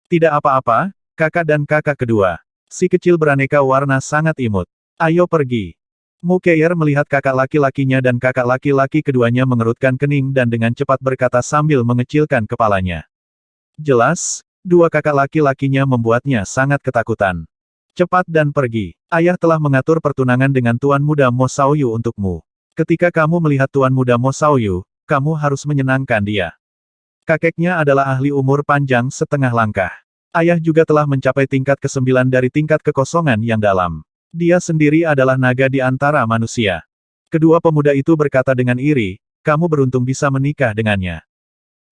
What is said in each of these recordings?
Tidak apa-apa, kakak dan kakak kedua. Si kecil beraneka warna sangat imut. Ayo pergi. Mu Keier melihat kakak laki-lakinya dan kakak laki-laki keduanya mengerutkan kening dan dengan cepat berkata sambil mengecilkan kepalanya. Jelas, dua kakak laki-lakinya membuatnya sangat ketakutan. Cepat dan pergi. Ayah telah mengatur pertunangan dengan Tuan Muda Mo Xiaoyu untukmu. Ketika kamu melihat Tuan Muda Mo Xiaoyu, kamu harus menyenangkan dia. Kakeknya adalah ahli umur panjang setengah langkah. Ayah juga telah mencapai tingkat ke-9 dari tingkat kekosongan yang dalam. Dia sendiri adalah naga di antara manusia. Kedua pemuda itu berkata dengan iri, kamu beruntung bisa menikah dengannya.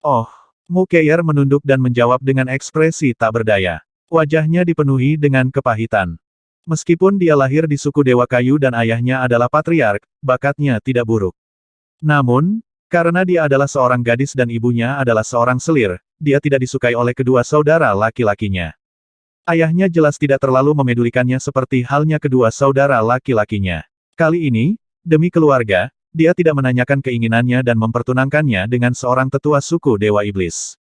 Oh, Mu Keier menunduk dan menjawab dengan ekspresi tak berdaya. Wajahnya dipenuhi dengan kepahitan. Meskipun dia lahir di suku Dewa Kayu dan ayahnya adalah patriark, bakatnya tidak buruk. Namun, karena dia adalah seorang gadis dan ibunya adalah seorang selir, dia tidak disukai oleh kedua saudara laki-lakinya. Ayahnya jelas tidak terlalu memedulikannya seperti halnya kedua saudara laki-lakinya. Kali ini, demi keluarga, dia tidak menanyakan keinginannya dan mempertunangkannya dengan seorang tetua suku Dewa Iblis.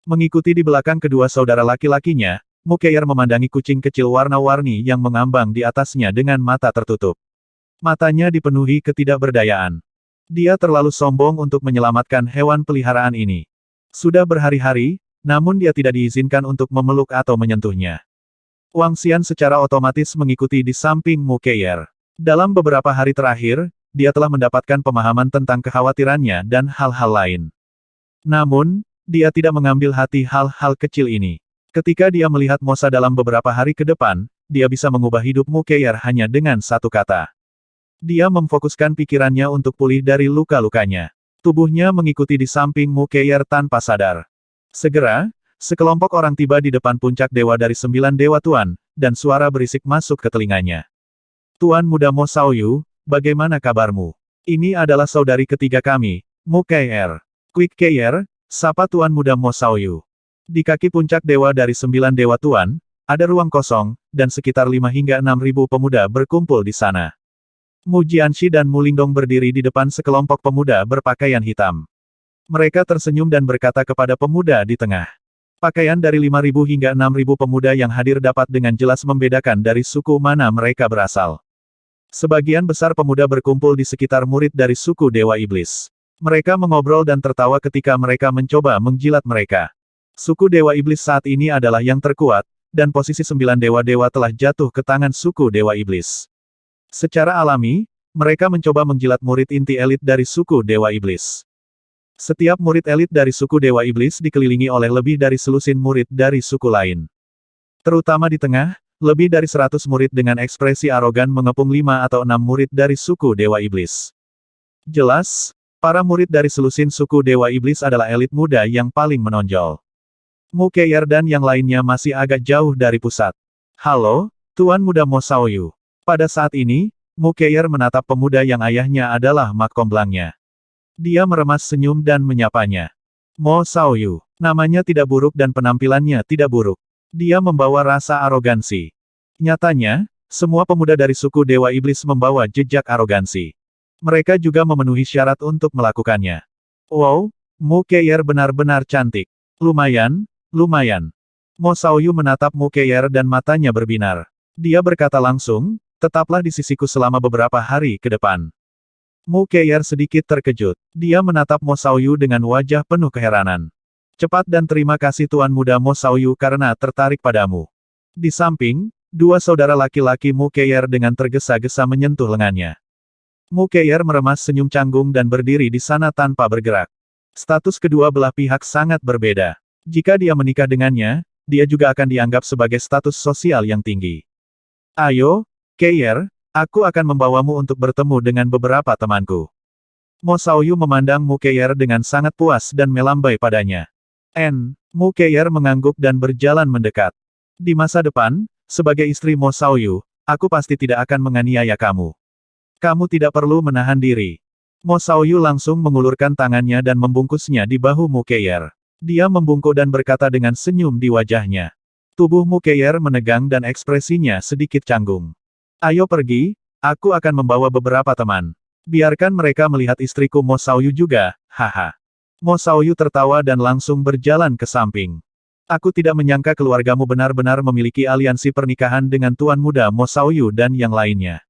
Mengikuti di belakang kedua saudara laki-lakinya, Mu Keier memandangi kucing kecil warna-warni yang mengambang di atasnya dengan mata tertutup. Matanya dipenuhi ketidakberdayaan. Dia terlalu sombong untuk menyelamatkan hewan peliharaan ini. Sudah berhari-hari, namun dia tidak diizinkan untuk memeluk atau menyentuhnya. Wang Xian secara otomatis mengikuti di samping Mu Keier. Dalam beberapa hari terakhir, dia telah mendapatkan pemahaman tentang kekhawatirannya dan hal-hal lain. Namun, dia tidak mengambil hati hal-hal kecil ini. Ketika dia melihat Mosa dalam beberapa hari ke depan, dia bisa mengubah hidup Mu Keier hanya dengan satu kata. Dia memfokuskan pikirannya untuk pulih dari luka-lukanya. Tubuhnya mengikuti di samping Mu Keier tanpa sadar. Segera, sekelompok orang tiba di depan puncak dewa dari 9 dewa tuan, dan suara berisik masuk ke telinganya. Tuan Muda Mo Xiaoyu, bagaimana kabarmu? Ini adalah saudari ketiga kami, Mu Keier. Quick Keier, sapa Tuan Muda Mo Xiaoyu. Di kaki puncak dewa dari 9 dewa tuan, ada ruang kosong, dan sekitar 5 hingga 6.000 pemuda berkumpul di sana. Mu Jianxi dan Mu Lingdong berdiri di depan sekelompok pemuda berpakaian hitam. Mereka tersenyum dan berkata kepada pemuda di tengah. Pakaian dari 5.000 hingga 6.000 pemuda yang hadir dapat dengan jelas membedakan dari suku mana mereka berasal. Sebagian besar pemuda berkumpul di sekitar murid dari suku Dewa Iblis. Mereka mengobrol dan tertawa ketika mereka mencoba menjilat mereka. Suku Dewa Iblis saat ini adalah yang terkuat, dan posisi 9 dewa-dewa telah jatuh ke tangan suku Dewa Iblis. Secara alami, mereka mencoba menjilat murid inti elit dari suku Dewa Iblis. Setiap murid elit dari suku Dewa Iblis dikelilingi oleh lebih dari selusin murid dari suku lain. Terutama di tengah, lebih dari 100 murid dengan ekspresi arogan mengepung 5 atau 6 murid dari suku Dewa Iblis. Jelas, para murid dari selusin suku Dewa Iblis adalah elit muda yang paling menonjol. Mu Keier dan yang lainnya masih agak jauh dari pusat. Halo, Tuan Muda Mo Xiaoyu. Pada saat ini, Mu Keier menatap pemuda yang ayahnya adalah makomblangnya. Dia meremas senyum dan menyapanya. Mo Xiaoyu. Namanya tidak buruk dan penampilannya tidak buruk. Dia membawa rasa arogansi. Nyatanya, semua pemuda dari suku Dewa Iblis membawa jejak arogansi. Mereka juga memenuhi syarat untuk melakukannya. Wow, Mu Keier benar-benar cantik. Lumayan, lumayan. Mo Xiaoyu menatap Mu Keier dan matanya berbinar. Dia berkata langsung, tetaplah di sisiku selama beberapa hari ke depan. Mu Keier sedikit terkejut. Dia menatap Mo Xiaoyu dengan wajah penuh keheranan. Cepat dan terima kasih Tuan Muda Mo Xiaoyu karena tertarik padamu. Di samping, dua saudara laki-laki Mu Keier dengan tergesa-gesa menyentuh lengannya. Mu Keier meremas senyum canggung dan berdiri di sana tanpa bergerak. Status kedua belah pihak sangat berbeda. Jika dia menikah dengannya, dia juga akan dianggap sebagai status sosial yang tinggi. Ayo, Keier, aku akan membawamu untuk bertemu dengan beberapa temanku. Mo Xiaoyu memandang Mu Keier dengan sangat puas dan melambai padanya. Mu Keier mengangguk dan berjalan mendekat. Di masa depan, sebagai istri Mo Xiaoyu, aku pasti tidak akan menganiaya kamu. Kamu tidak perlu menahan diri. Mo Xiaoyu langsung mengulurkan tangannya dan membungkusnya di bahu Mu Keier. Dia membungkuk dan berkata dengan senyum di wajahnya. Tubuh Mu Keier menegang dan ekspresinya sedikit canggung. Ayo pergi, aku akan membawa beberapa teman. Biarkan mereka melihat istriku Mo Xiaoyu juga, haha. Mo Xiaoyu tertawa dan langsung berjalan ke samping. Aku tidak menyangka keluargamu benar-benar memiliki aliansi pernikahan dengan Tuan Muda Mo Xiaoyu dan yang lainnya.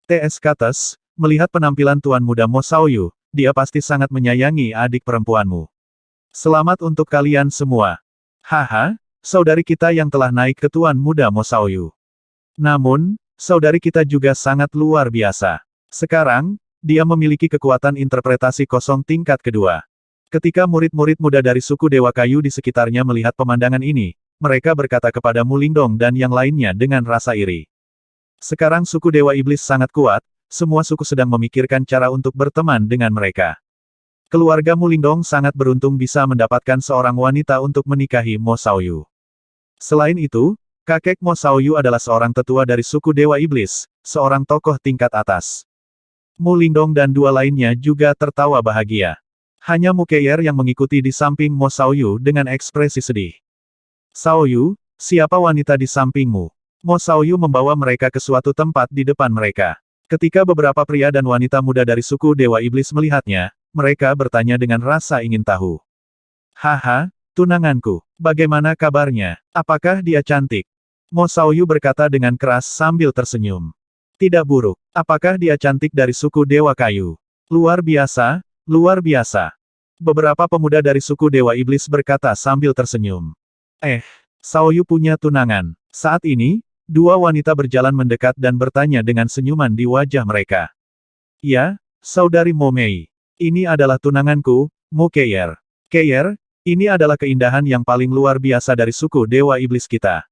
T.S. Kates, melihat penampilan Tuan Muda Mo Xiaoyu, dia pasti sangat menyayangi adik perempuanmu. Selamat untuk kalian semua. Haha, saudari kita yang telah naik ke Tuan Muda Mo Xiaoyu. Namun, saudari kita juga sangat luar biasa. Sekarang, dia memiliki kekuatan interpretasi kosong tingkat kedua. Ketika murid-murid muda dari suku Dewa Kayu di sekitarnya melihat pemandangan ini, mereka berkata kepada Mu Lingdong dan yang lainnya dengan rasa iri. Sekarang suku Dewa Iblis sangat kuat, semua suku sedang memikirkan cara untuk berteman dengan mereka. Keluarga Mu Lingdong sangat beruntung bisa mendapatkan seorang wanita untuk menikahi Mo Xiaoyu. Selain itu, kakek Mo Xiaoyu adalah seorang tetua dari suku Dewa Iblis, seorang tokoh tingkat atas. Mu Lingdong dan dua lainnya juga tertawa bahagia. Hanya Mu Keier yang mengikuti di samping Mo Xiaoyu dengan ekspresi sedih. Xiaoyu, siapa wanita di sampingmu? Mo Xiaoyu membawa mereka ke suatu tempat di depan mereka. Ketika beberapa pria dan wanita muda dari suku Dewa Iblis melihatnya, mereka bertanya dengan rasa ingin tahu. Haha, tunanganku, bagaimana kabarnya? Apakah dia cantik? Mo Xiaoyu berkata dengan keras sambil tersenyum. Tidak buruk. Apakah dia cantik dari suku Dewa Kayu? Luar biasa. Luar biasa. Beberapa pemuda dari suku Dewa Iblis berkata sambil tersenyum. Xiaoyu punya tunangan. Saat ini, dua wanita berjalan mendekat dan bertanya dengan senyuman di wajah mereka. Ya, saudari Mo Mei. Ini adalah tunanganku, Mu Keier. Keier, ini adalah keindahan yang paling luar biasa dari suku Dewa Iblis kita.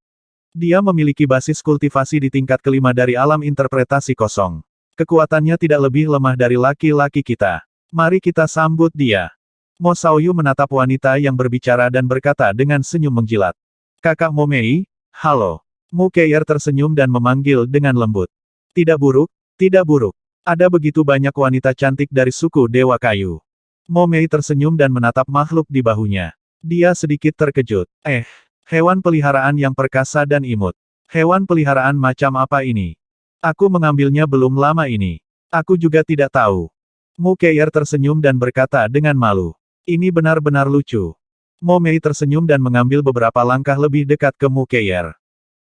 Dia memiliki basis kultivasi di tingkat kelima dari alam interpretasi kosong. Kekuatannya tidak lebih lemah dari laki-laki kita. Mari kita sambut dia. Mo Xiaoyu menatap wanita yang berbicara dan berkata dengan senyum menjilat. Kakak Mo Mei, halo. Mu Keier tersenyum dan memanggil dengan lembut. Tidak buruk, tidak buruk. Ada begitu banyak wanita cantik dari suku Dewa Kayu. Mo Mei tersenyum dan menatap makhluk di bahunya. Dia sedikit terkejut. Hewan peliharaan yang perkasa dan imut. Hewan peliharaan macam apa ini? Aku mengambilnya belum lama ini. Aku juga tidak tahu. Mu Keier tersenyum dan berkata dengan malu. Ini benar-benar lucu. Mo Mei tersenyum dan mengambil beberapa langkah lebih dekat ke Mu Keier.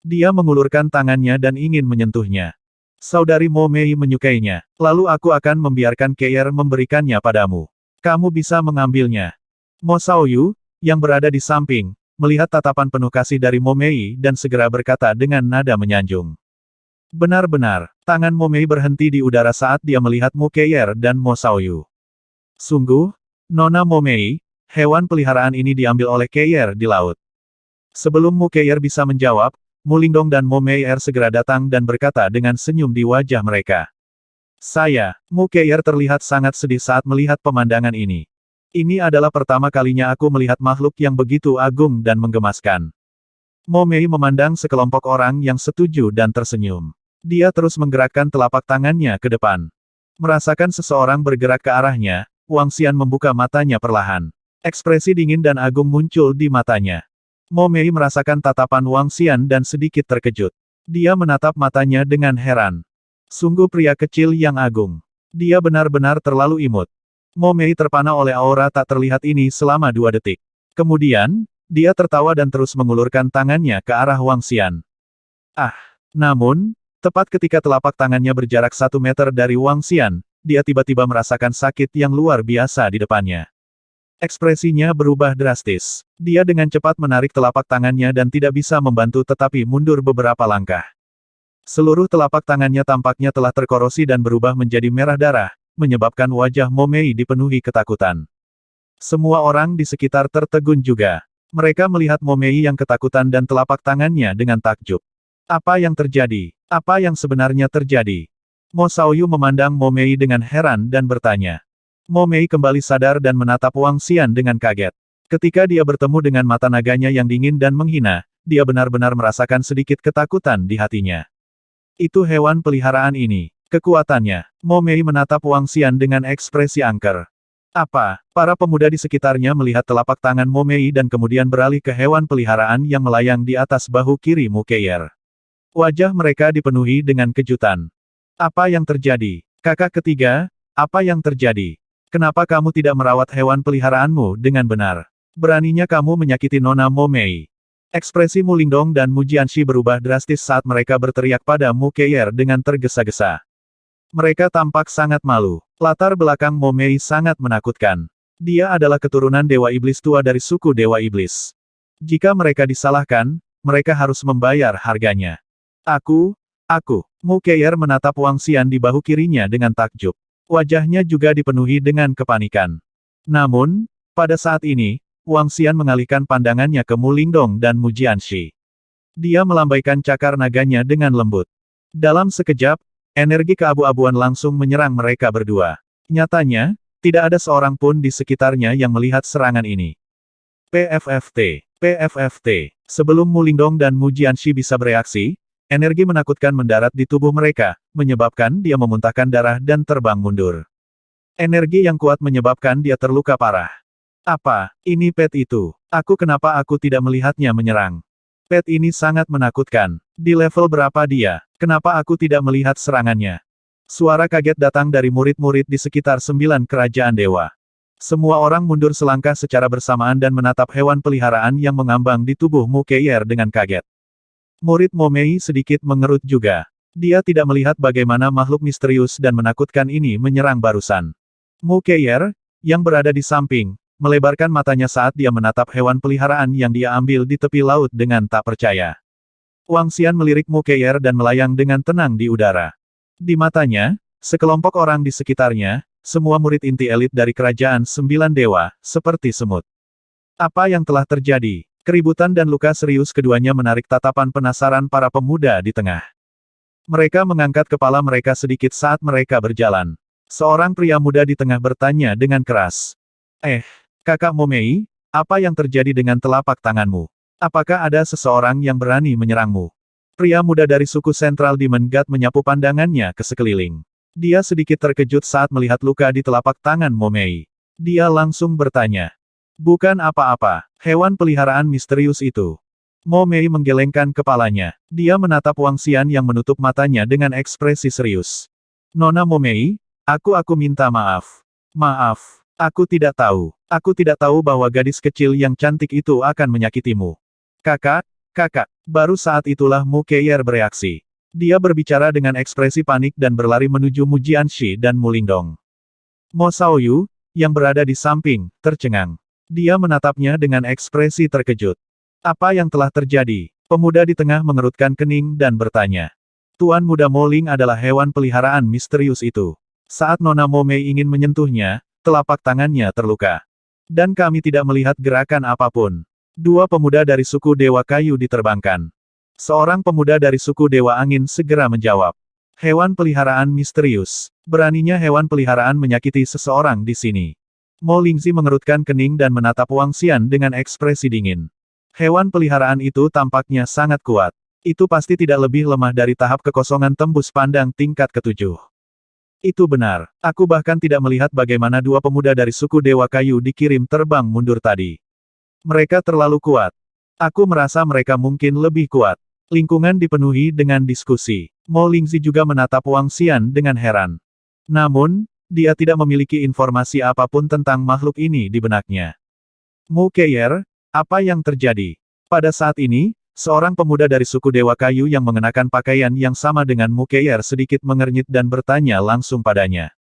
Dia mengulurkan tangannya dan ingin menyentuhnya. Saudari Mo Mei menyukainya. Lalu aku akan membiarkan Keier memberikannya padamu. Kamu bisa mengambilnya. Mo Xiaoyu, yang berada di samping, melihat tatapan penuh kasih dari Mo Mei dan segera berkata dengan nada menyanjung. Benar-benar, tangan Mo Mei berhenti di udara saat dia melihat Mu Keier dan Mo Xiaoyu. Sungguh, Nona Mo Mei, hewan peliharaan ini diambil oleh Keier di laut. Sebelum Mu Keier bisa menjawab, Mu Lingdong dan Mo Meier segera datang dan berkata dengan senyum di wajah mereka. Mu Keier terlihat sangat sedih saat melihat pemandangan ini. Ini adalah pertama kalinya aku melihat makhluk yang begitu agung dan menggemaskan. Mo Mei memandang sekelompok orang yang setuju dan tersenyum. Dia terus menggerakkan telapak tangannya ke depan. Merasakan seseorang bergerak ke arahnya, Wang Xian membuka matanya perlahan. Ekspresi dingin dan agung muncul di matanya. Mo Mei merasakan tatapan Wang Xian dan sedikit terkejut. Dia menatap matanya dengan heran. Sungguh pria kecil yang agung. Dia benar-benar terlalu imut. Mo Mei terpana oleh aura tak terlihat ini selama 2 detik. Kemudian, dia tertawa dan terus mengulurkan tangannya ke arah Wang Xian. Namun, tepat ketika telapak tangannya berjarak 1 meter dari Wang Xian, dia tiba-tiba merasakan sakit yang luar biasa di depannya. Ekspresinya berubah drastis. Dia dengan cepat menarik telapak tangannya dan tidak bisa membantu tetapi mundur beberapa langkah. Seluruh telapak tangannya tampaknya telah terkorosi dan berubah menjadi merah darah, menyebabkan wajah Mo Mei dipenuhi ketakutan. Semua orang di sekitar tertegun juga. Mereka melihat Mo Mei yang ketakutan dan telapak tangannya dengan takjub. Apa yang terjadi? Apa yang sebenarnya terjadi? Mo Xiaoyu memandang Mo Mei dengan heran dan bertanya. Mo Mei kembali sadar dan menatap Wang Xian dengan kaget. Ketika dia bertemu dengan mata naganya yang dingin dan menghina, dia benar-benar merasakan sedikit ketakutan di hatinya. Itu hewan peliharaan ini. Kekuatannya. Mo Mei menatap Wang Xian dengan ekspresi angker. Apa? Para pemuda di sekitarnya melihat telapak tangan Mo Mei dan kemudian beralih ke hewan peliharaan yang melayang di atas bahu kiri Mu Keier. Wajah mereka dipenuhi dengan kejutan. Apa yang terjadi? Kakak ketiga, apa yang terjadi? Kenapa kamu tidak merawat hewan peliharaanmu dengan benar? Beraninya kamu menyakiti Nona Mo Mei. Ekspresi Mu Lingdong dan Mu Jianxi berubah drastis saat mereka berteriak pada Mu Keier dengan tergesa-gesa. Mereka tampak sangat malu. Latar belakang Mo Mei sangat menakutkan. Dia adalah keturunan Dewa Iblis tua dari suku Dewa Iblis. Jika mereka disalahkan, mereka harus membayar harganya. Aku. Mu Keier menatap Wang Xian di bahu kirinya dengan takjub. Wajahnya juga dipenuhi dengan kepanikan. Namun, pada saat ini, Wang Xian mengalihkan pandangannya ke Mu Lingdong dan Mu Jianxi. Dia melambaikan cakar naganya dengan lembut. Dalam sekejap, energi keabu-abuan langsung menyerang mereka berdua. Nyatanya, tidak ada seorang pun di sekitarnya yang melihat serangan ini. PFFT. Sebelum Mu Lingdong dan Mu Jianxi bisa bereaksi, energi menakutkan mendarat di tubuh mereka, menyebabkan dia memuntahkan darah dan terbang mundur. Energi yang kuat menyebabkan dia terluka parah. Apa, ini pet itu? Kenapa aku tidak melihatnya menyerang? Pet ini sangat menakutkan. Di level berapa dia? Kenapa aku tidak melihat serangannya? Suara kaget datang dari murid-murid di sekitar 9 kerajaan dewa. Semua orang mundur selangkah secara bersamaan dan menatap hewan peliharaan yang mengambang di tubuh Mu Keier dengan kaget. Murid Mo Mei sedikit mengerut juga. Dia tidak melihat bagaimana makhluk misterius dan menakutkan ini menyerang barusan. Mu Keier, yang berada di samping, melebarkan matanya saat dia menatap hewan peliharaan yang dia ambil di tepi laut dengan tak percaya. Wang Xian melirik Mu Keier dan melayang dengan tenang di udara. Di matanya, sekelompok orang di sekitarnya, semua murid inti elit dari kerajaan 9 dewa, seperti semut. Apa yang telah terjadi? Keributan dan luka serius keduanya menarik tatapan penasaran para pemuda di tengah. Mereka mengangkat kepala mereka sedikit saat mereka berjalan. Seorang pria muda di tengah bertanya dengan keras. Kakak Mo Mei, apa yang terjadi dengan telapak tanganmu? Apakah ada seseorang yang berani menyerangmu? Pria muda dari suku Central Demon God menyapu pandangannya ke sekeliling. Dia sedikit terkejut saat melihat luka di telapak tangan Mo Mei. Dia langsung bertanya. Bukan apa-apa, hewan peliharaan misterius itu. Mo Mei menggelengkan kepalanya. Dia menatap Wang Xian yang menutup matanya dengan ekspresi serius. Nona Mo Mei, aku minta maaf. Maaf. Aku tidak tahu. Aku tidak tahu bahwa gadis kecil yang cantik itu akan menyakitimu. Kakak. Baru saat itulah Mu Keier bereaksi. Dia berbicara dengan ekspresi panik dan berlari menuju Mu Jianxi dan Mu Lingdong. Mo Xiaoyu, yang berada di samping, tercengang. Dia menatapnya dengan ekspresi terkejut. Apa yang telah terjadi? Pemuda di tengah mengerutkan kening dan bertanya. Tuan Muda Mo Ling adalah hewan peliharaan misterius itu. Saat Nona Mo Mei ingin menyentuhnya, telapak tangannya terluka. Dan kami tidak melihat gerakan apapun. Dua pemuda dari suku Dewa Kayu diterbangkan. Seorang pemuda dari suku Dewa Angin segera menjawab. Hewan peliharaan misterius. Beraninya hewan peliharaan menyakiti seseorang di sini. Mo Lingzi mengerutkan kening dan menatap Wang Xian dengan ekspresi dingin. Hewan peliharaan itu tampaknya sangat kuat. Itu pasti tidak lebih lemah dari tahap kekosongan tembus pandang tingkat ke-7. Itu benar. Aku bahkan tidak melihat bagaimana dua pemuda dari suku Dewa Kayu dikirim terbang mundur tadi. Mereka terlalu kuat. Aku merasa mereka mungkin lebih kuat. Lingkungan dipenuhi dengan diskusi. Mo Lingzi juga menatap Wang Xian dengan heran. Namun, dia tidak memiliki informasi apapun tentang makhluk ini di benaknya. Mu Keier, apa yang terjadi? Pada saat ini, seorang pemuda dari suku Dewa Kayu yang mengenakan pakaian yang sama dengan Mu Keier sedikit mengernyit dan bertanya langsung padanya.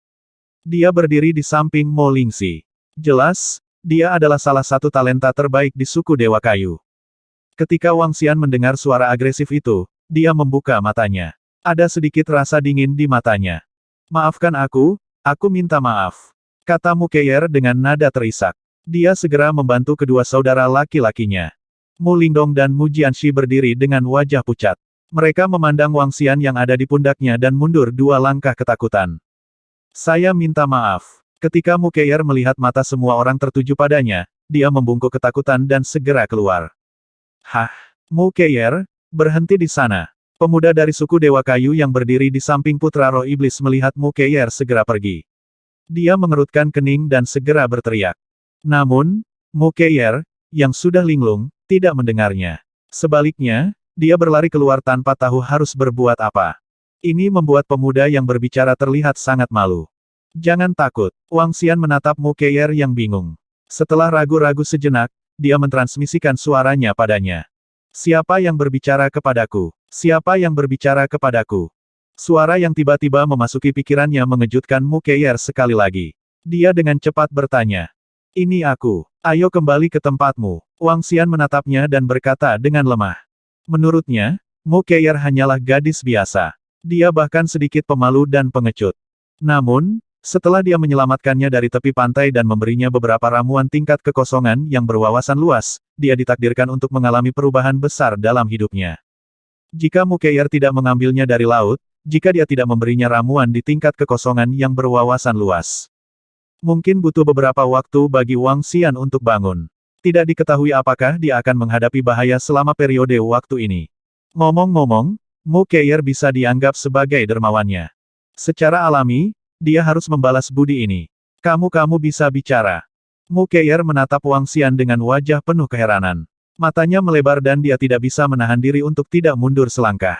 Dia berdiri di samping Mo Lingzi. Jelas, dia adalah salah satu talenta terbaik di suku Dewa Kayu. Ketika Wang Xian mendengar suara agresif itu, dia membuka matanya. Ada sedikit rasa dingin di matanya. Maafkan aku minta maaf. Kata Mu Keier dengan nada terisak. Dia segera membantu kedua saudara laki-lakinya. Mu Lingdong dan Mu Jianxi berdiri dengan wajah pucat. Mereka memandang Wang Xian yang ada di pundaknya dan mundur 2 langkah ketakutan. Saya minta maaf. Ketika Mu Keier melihat mata semua orang tertuju padanya, dia membungkuk ketakutan dan segera keluar. Hah? Mu Keier, berhenti di sana. Pemuda dari suku Dewa Kayu yang berdiri di samping Putra Roh Iblis melihat Mu Keier segera pergi. Dia mengerutkan kening dan segera berteriak. Namun, Mu Keier, yang sudah linglung, tidak mendengarnya. Sebaliknya, dia berlari keluar tanpa tahu harus berbuat apa. Ini membuat pemuda yang berbicara terlihat sangat malu. Jangan takut. Wang Xian menatap Mu Keier yang bingung. Setelah ragu-ragu sejenak, dia mentransmisikan suaranya padanya. Siapa yang berbicara kepadaku? Siapa yang berbicara kepadaku? Suara yang tiba-tiba memasuki pikirannya mengejutkan Mu Keier sekali lagi. Dia dengan cepat bertanya. Ini aku. Ayo kembali ke tempatmu. Wang Xian menatapnya dan berkata dengan lemah. Menurutnya, Mu Keier hanyalah gadis biasa. Dia bahkan sedikit pemalu dan pengecut. Namun, setelah dia menyelamatkannya dari tepi pantai dan memberinya beberapa ramuan tingkat kekosongan yang berwawasan luas, dia ditakdirkan untuk mengalami perubahan besar dalam hidupnya. Jika Mu Keier tidak mengambilnya dari laut, jika dia tidak memberinya ramuan di tingkat kekosongan yang berwawasan luas, mungkin butuh beberapa waktu bagi Wang Xian untuk bangun. Tidak diketahui apakah dia akan menghadapi bahaya selama periode waktu ini. Ngomong-ngomong, Mu Keier bisa dianggap sebagai dermawannya. Secara alami, dia harus membalas budi ini. Kamu bisa bicara. Mu Keier menatap Wang Xian dengan wajah penuh keheranan. Matanya melebar dan dia tidak bisa menahan diri untuk tidak mundur selangkah.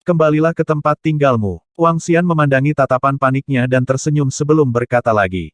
Kembalilah ke tempat tinggalmu. Wang Xian memandangi tatapan paniknya dan tersenyum sebelum berkata lagi.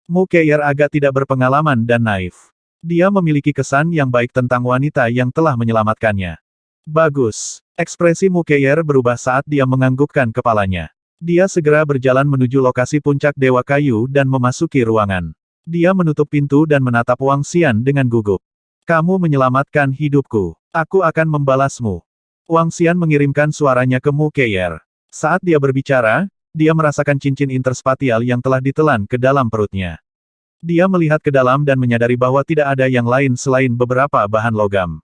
Mu Keier agak tidak berpengalaman dan naif. Dia memiliki kesan yang baik tentang wanita yang telah menyelamatkannya. Bagus. Ekspresi Mu Keier berubah saat dia menganggukkan kepalanya. Dia segera berjalan menuju lokasi puncak Dewa Kayu dan memasuki ruangan. Dia menutup pintu dan menatap Wang Xian dengan gugup. Kamu menyelamatkan hidupku. Aku akan membalasmu. Wang Xian mengirimkan suaranya ke Mu Keier. Saat dia berbicara, dia merasakan cincin interspatial yang telah ditelan ke dalam perutnya. Dia melihat ke dalam dan menyadari bahwa tidak ada yang lain selain beberapa bahan logam.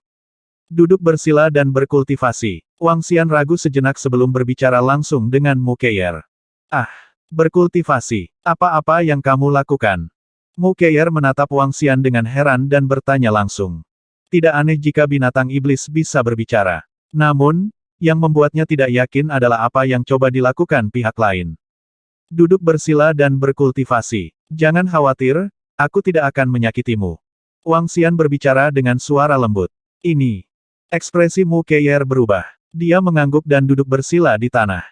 Duduk bersila dan berkultivasi. Wang Xian ragu sejenak sebelum berbicara langsung dengan Mu Keier. Ah, berkultivasi. Apa-apa yang kamu lakukan? Mu Keier menatap Wang Xian dengan heran dan bertanya langsung. Tidak aneh jika binatang iblis bisa berbicara. Namun, yang membuatnya tidak yakin adalah apa yang coba dilakukan pihak lain. Duduk bersila dan berkultivasi. Jangan khawatir, aku tidak akan menyakitimu. Wang Xian berbicara dengan suara lembut. Ini. Ekspresi Mu Keier berubah. Dia mengangguk dan duduk bersila di tanah.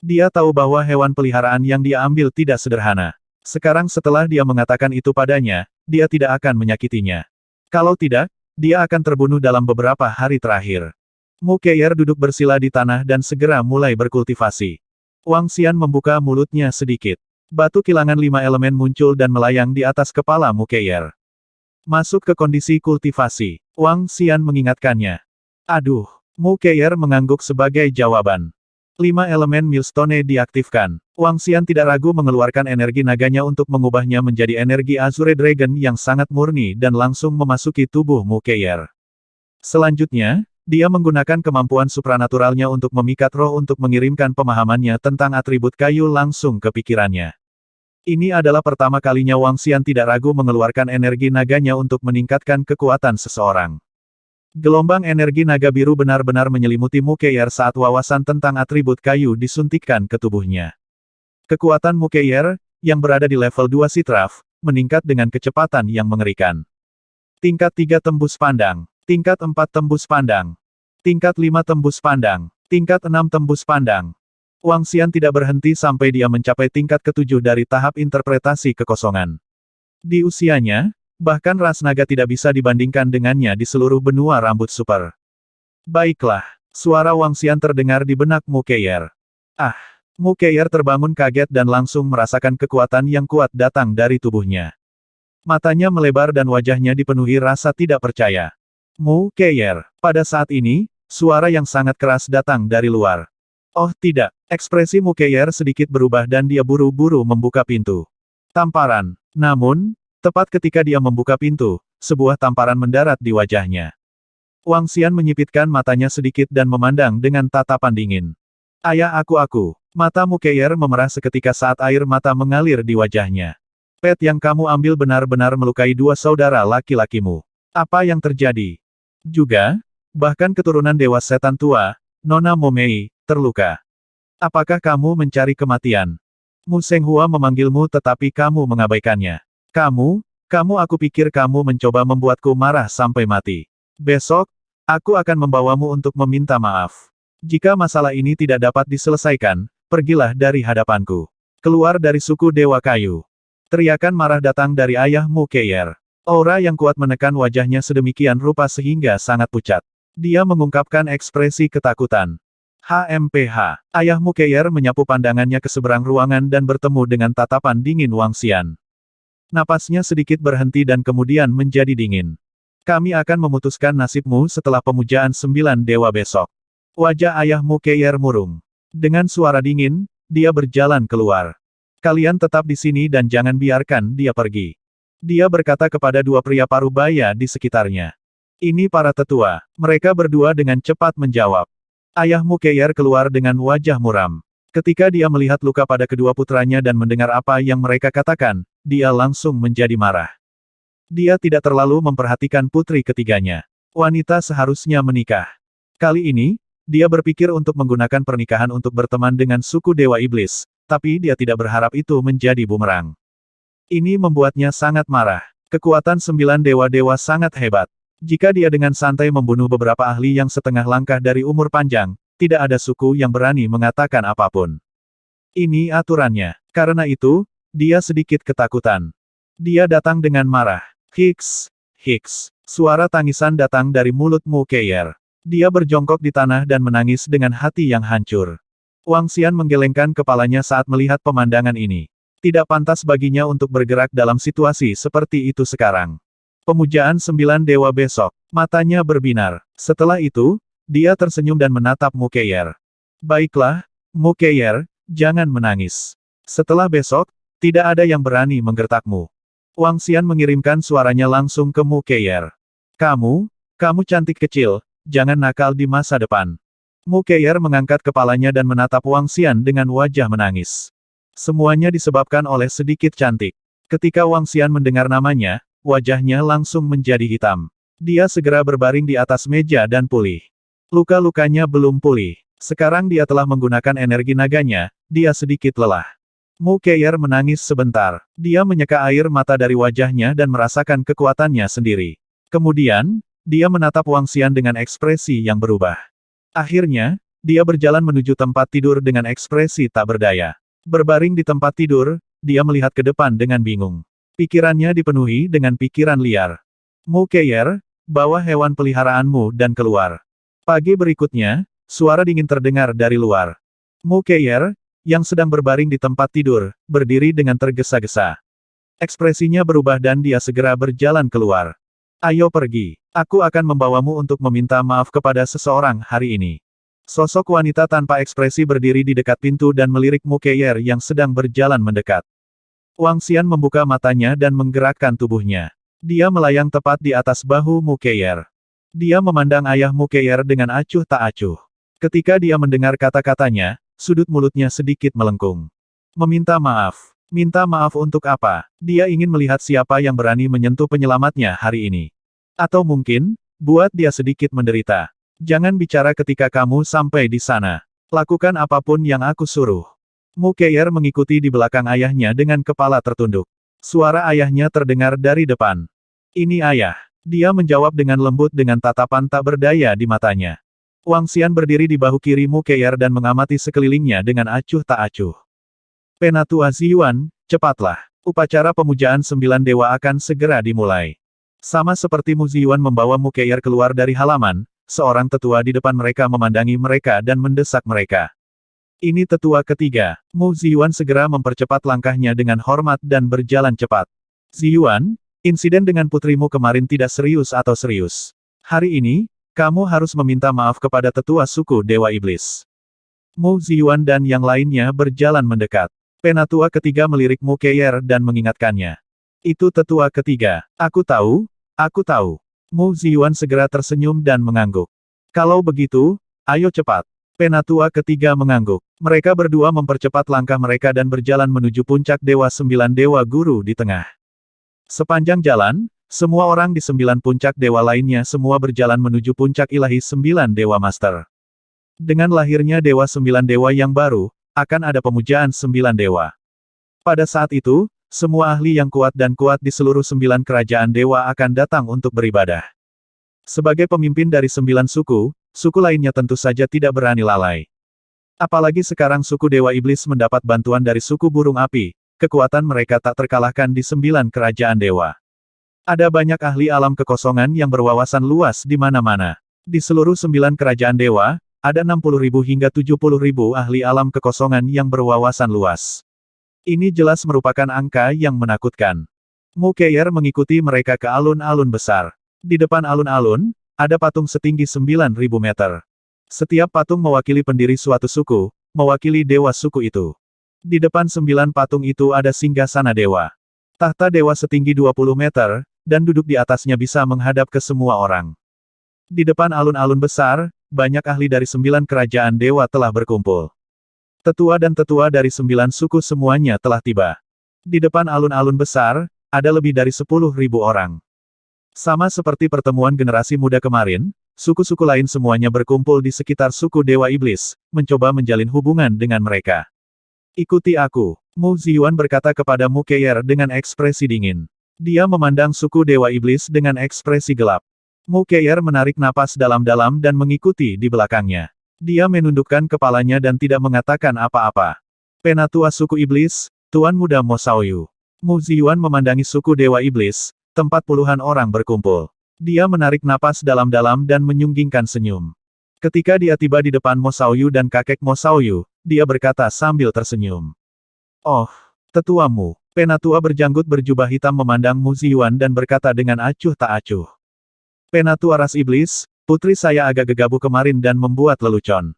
Dia tahu bahwa hewan peliharaan yang dia ambil tidak sederhana. Sekarang setelah dia mengatakan itu padanya, dia tidak akan menyakitinya. Kalau tidak, dia akan terbunuh dalam beberapa hari terakhir. Mu Keier duduk bersila di tanah dan segera mulai berkultivasi. Wang Xian membuka mulutnya sedikit. Batu kilangan 5 elemen muncul dan melayang di atas kepala Mu Keier. Masuk ke kondisi kultivasi. Wang Xian mengingatkannya. Aduh. Mu Keier mengangguk sebagai jawaban. 5 elemen Millstone diaktifkan. Wang Xian tidak ragu mengeluarkan energi naganya untuk mengubahnya menjadi energi Azure Dragon yang sangat murni dan langsung memasuki tubuh Mu Keier. Selanjutnya, dia menggunakan kemampuan supranaturalnya untuk memikat roh untuk mengirimkan pemahamannya tentang atribut kayu langsung ke pikirannya. Ini adalah pertama kalinya Wang Xian tidak ragu mengeluarkan energi naganya untuk meningkatkan kekuatan seseorang. Gelombang energi naga biru benar-benar menyelimuti Mu Keier saat wawasan tentang atribut kayu disuntikkan ke tubuhnya. Kekuatan Mu Keier, yang berada di level 2 Sitraf, meningkat dengan kecepatan yang mengerikan. Tingkat 3 tembus pandang. Tingkat 4 tembus pandang. Tingkat 5 tembus pandang. Tingkat 6 tembus pandang. Wang Xian tidak berhenti sampai dia mencapai tingkat ke-7 dari tahap interpretasi kekosongan. Di usianya, bahkan ras naga tidak bisa dibandingkan dengannya di seluruh benua rambut super. Baiklah, suara Wang Xian terdengar di benak Mu Keier. Ah, Mu Keier terbangun kaget dan langsung merasakan kekuatan yang kuat datang dari tubuhnya. Matanya melebar dan wajahnya dipenuhi rasa tidak percaya. Mu Keier, pada saat ini, suara yang sangat keras datang dari luar. Oh tidak, ekspresi Mu Keier sedikit berubah dan dia buru-buru membuka pintu. Tamparan. Namun, tepat ketika dia membuka pintu, sebuah tamparan mendarat di wajahnya. Wang Xian menyipitkan matanya sedikit dan memandang dengan tatapan dingin. Ayah aku. Mata Mu Keier memerah seketika saat air mata mengalir di wajahnya. Pet yang kamu ambil benar-benar melukai dua saudara laki-lakimu. Apa yang terjadi? Juga, bahkan keturunan Dewa Setan Tua, Nona Momei, terluka. Apakah kamu mencari kematian? Mu Senghua memanggilmu tetapi kamu mengabaikannya. Kamu aku pikir kamu mencoba membuatku marah sampai mati. Besok, aku akan membawamu untuk meminta maaf. Jika masalah ini tidak dapat diselesaikan, pergilah dari hadapanku. Keluar dari suku Dewa Kayu. Teriakan marah datang dari ayah Mu Keier. Aura yang kuat menekan wajahnya sedemikian rupa sehingga sangat pucat. Dia mengungkapkan ekspresi ketakutan. HMPH. Ayahmu Keier menyapu pandangannya ke seberang ruangan dan bertemu dengan tatapan dingin Wang Xian. Napasnya sedikit berhenti dan kemudian menjadi dingin. Kami akan memutuskan nasibmu setelah pemujaan 9 dewa besok. Wajah ayahmu Keier murung. Dengan suara dingin, dia berjalan keluar. Kalian tetap di sini dan jangan biarkan dia pergi. Dia berkata kepada dua pria parubaya di sekitarnya. Ini para tetua. Mereka berdua dengan cepat menjawab. Ayahmu Keier keluar dengan wajah muram. Ketika dia melihat luka pada kedua putranya dan mendengar apa yang mereka katakan, dia langsung menjadi marah. Dia tidak terlalu memperhatikan putri ketiganya. Wanita seharusnya menikah. Kali ini, dia berpikir untuk menggunakan pernikahan untuk berteman dengan suku Dewa Iblis, tapi dia tidak berharap itu menjadi bumerang. Ini membuatnya sangat marah. Kekuatan 9 dewa-dewa sangat hebat. Jika dia dengan santai membunuh beberapa ahli yang setengah langkah dari umur panjang, tidak ada suku yang berani mengatakan apapun. Ini aturannya. Karena itu, dia sedikit ketakutan. Dia datang dengan marah. Hiks, hiks. Suara tangisan datang dari mulut Mu Keier. Dia berjongkok di tanah dan menangis dengan hati yang hancur. Wang Xian menggelengkan kepalanya saat melihat pemandangan ini. Tidak pantas baginya untuk bergerak dalam situasi seperti itu sekarang. Pemujaan 9 dewa besok. Matanya berbinar. Setelah itu, dia tersenyum dan menatap Mu Keier. Baiklah, Mu Keier, jangan menangis. Setelah besok, tidak ada yang berani menggertakmu. Wang Xian mengirimkan suaranya langsung ke Mu Keier. Kamu cantik kecil, jangan nakal di masa depan. Mu Keier mengangkat kepalanya dan menatap Wang Xian dengan wajah menangis. Semuanya disebabkan oleh sedikit cantik. Ketika Wang Xian mendengar namanya, wajahnya langsung menjadi hitam. Dia segera berbaring di atas meja dan pulih. Luka-lukanya belum pulih. Sekarang dia telah menggunakan energi naganya, dia sedikit lelah. Mu Keier menangis sebentar. Dia menyeka air mata dari wajahnya dan merasakan kekuatannya sendiri. Kemudian, dia menatap Wang Xian dengan ekspresi yang berubah. Akhirnya, dia berjalan menuju tempat tidur dengan ekspresi tak berdaya. Berbaring di tempat tidur, dia melihat ke depan dengan bingung. Pikirannya dipenuhi dengan pikiran liar. Mu Keier, bawa hewan peliharaanmu dan keluar. Pagi berikutnya, suara dingin terdengar dari luar. Mu Keier, yang sedang berbaring di tempat tidur, berdiri dengan tergesa-gesa. Ekspresinya berubah dan dia segera berjalan keluar. Ayo pergi. Aku akan membawamu untuk meminta maaf kepada seseorang hari ini. Sosok wanita tanpa ekspresi berdiri di dekat pintu dan melirik Mu Keier yang sedang berjalan mendekat. Wang Xian membuka matanya dan menggerakkan tubuhnya. Dia melayang tepat di atas bahu Mu Keier. Dia memandang ayah Mu Keier dengan acuh tak acuh. Ketika dia mendengar kata-katanya, sudut mulutnya sedikit melengkung. Meminta maaf. Minta maaf untuk apa? Dia ingin melihat siapa yang berani menyentuh penyelamatnya hari ini. Atau mungkin, buat dia sedikit menderita. Jangan bicara ketika kamu sampai di sana. Lakukan apapun yang aku suruh. Mu Keier mengikuti di belakang ayahnya dengan kepala tertunduk. Suara ayahnya terdengar dari depan. Ini ayah. Dia menjawab dengan lembut dengan tatapan tak berdaya di matanya. Wang Xian berdiri di bahu kiri Mu Keier dan mengamati sekelilingnya dengan acuh tak acuh. Penatua Ziyuan, cepatlah. Upacara pemujaan 9 dewa akan segera dimulai. Sama seperti Mu Ziyuan membawa Mu Keier keluar dari halaman, seorang tetua di depan mereka memandangi mereka dan mendesak mereka. Ini tetua ketiga. Mu Ziyuan segera mempercepat langkahnya dengan hormat dan berjalan cepat. Ziyuan, insiden dengan putrimu kemarin tidak serius atau serius. Hari ini, kamu harus meminta maaf kepada tetua suku Dewa Iblis. Mu Ziyuan dan yang lainnya berjalan mendekat. Penatua ketiga melirik Mu Keier dan mengingatkannya. Itu tetua ketiga. Aku tahu, aku tahu. Mu Ziyuan segera tersenyum dan mengangguk. Kalau begitu, ayo cepat. Penatua ketiga mengangguk. Mereka berdua mempercepat langkah mereka dan berjalan menuju puncak Dewa 9 Dewa Guru di tengah. Sepanjang jalan, semua orang di 9 puncak dewa lainnya semua berjalan menuju puncak ilahi 9 Dewa Master. Dengan lahirnya Dewa 9 Dewa yang baru, akan ada pemujaan 9 Dewa. Pada saat itu, semua ahli yang kuat dan kuat di seluruh 9 kerajaan dewa akan datang untuk beribadah. Sebagai pemimpin dari 9 suku, suku lainnya tentu saja tidak berani lalai. Apalagi sekarang suku Dewa Iblis mendapat bantuan dari suku Burung Api, kekuatan mereka tak terkalahkan di 9 kerajaan dewa. Ada banyak ahli alam kekosongan yang berwawasan luas di mana-mana. Di seluruh 9 kerajaan dewa, ada 60.000 hingga 70.000 ahli alam kekosongan yang berwawasan luas. Ini jelas merupakan angka yang menakutkan. Mu Keier mengikuti mereka ke alun-alun besar. Di depan alun-alun, ada patung setinggi 9.000 meter. Setiap patung mewakili pendiri suatu suku, mewakili dewa suku itu. Di depan 9 patung itu ada singgasana dewa. Tahta dewa setinggi 20 meter, dan duduk di atasnya bisa menghadap ke semua orang. Di depan alun-alun besar, banyak ahli dari 9 kerajaan dewa telah berkumpul. Tetua dan tetua dari 9 suku semuanya telah tiba. Di depan alun-alun besar, ada lebih dari 10.000 orang. Sama seperti pertemuan generasi muda kemarin, suku-suku lain semuanya berkumpul di sekitar suku Dewa Iblis, mencoba menjalin hubungan dengan mereka. Ikuti aku, Mu Ziyuan berkata kepada Mu Keier dengan ekspresi dingin. Dia memandang suku Dewa Iblis dengan ekspresi gelap. Mu Keier menarik napas dalam-dalam dan mengikuti di belakangnya. Dia menundukkan kepalanya dan tidak mengatakan apa-apa. Penatua suku Iblis, Tuan Muda Mo Shaoyu. Mu Ziyuan memandangi suku Dewa Iblis, tempat puluhan orang berkumpul. Dia menarik napas dalam-dalam dan menyunggingkan senyum. Ketika dia tiba di depan Mo Shaoyu dan kakek Mo Shaoyu, dia berkata sambil tersenyum. Oh, tetuamu. Penatua berjanggut berjubah hitam memandang Mu Ziyuan dan berkata dengan acuh tak acuh. Penatua ras iblis, putri saya agak gegabah kemarin dan membuat lelucon.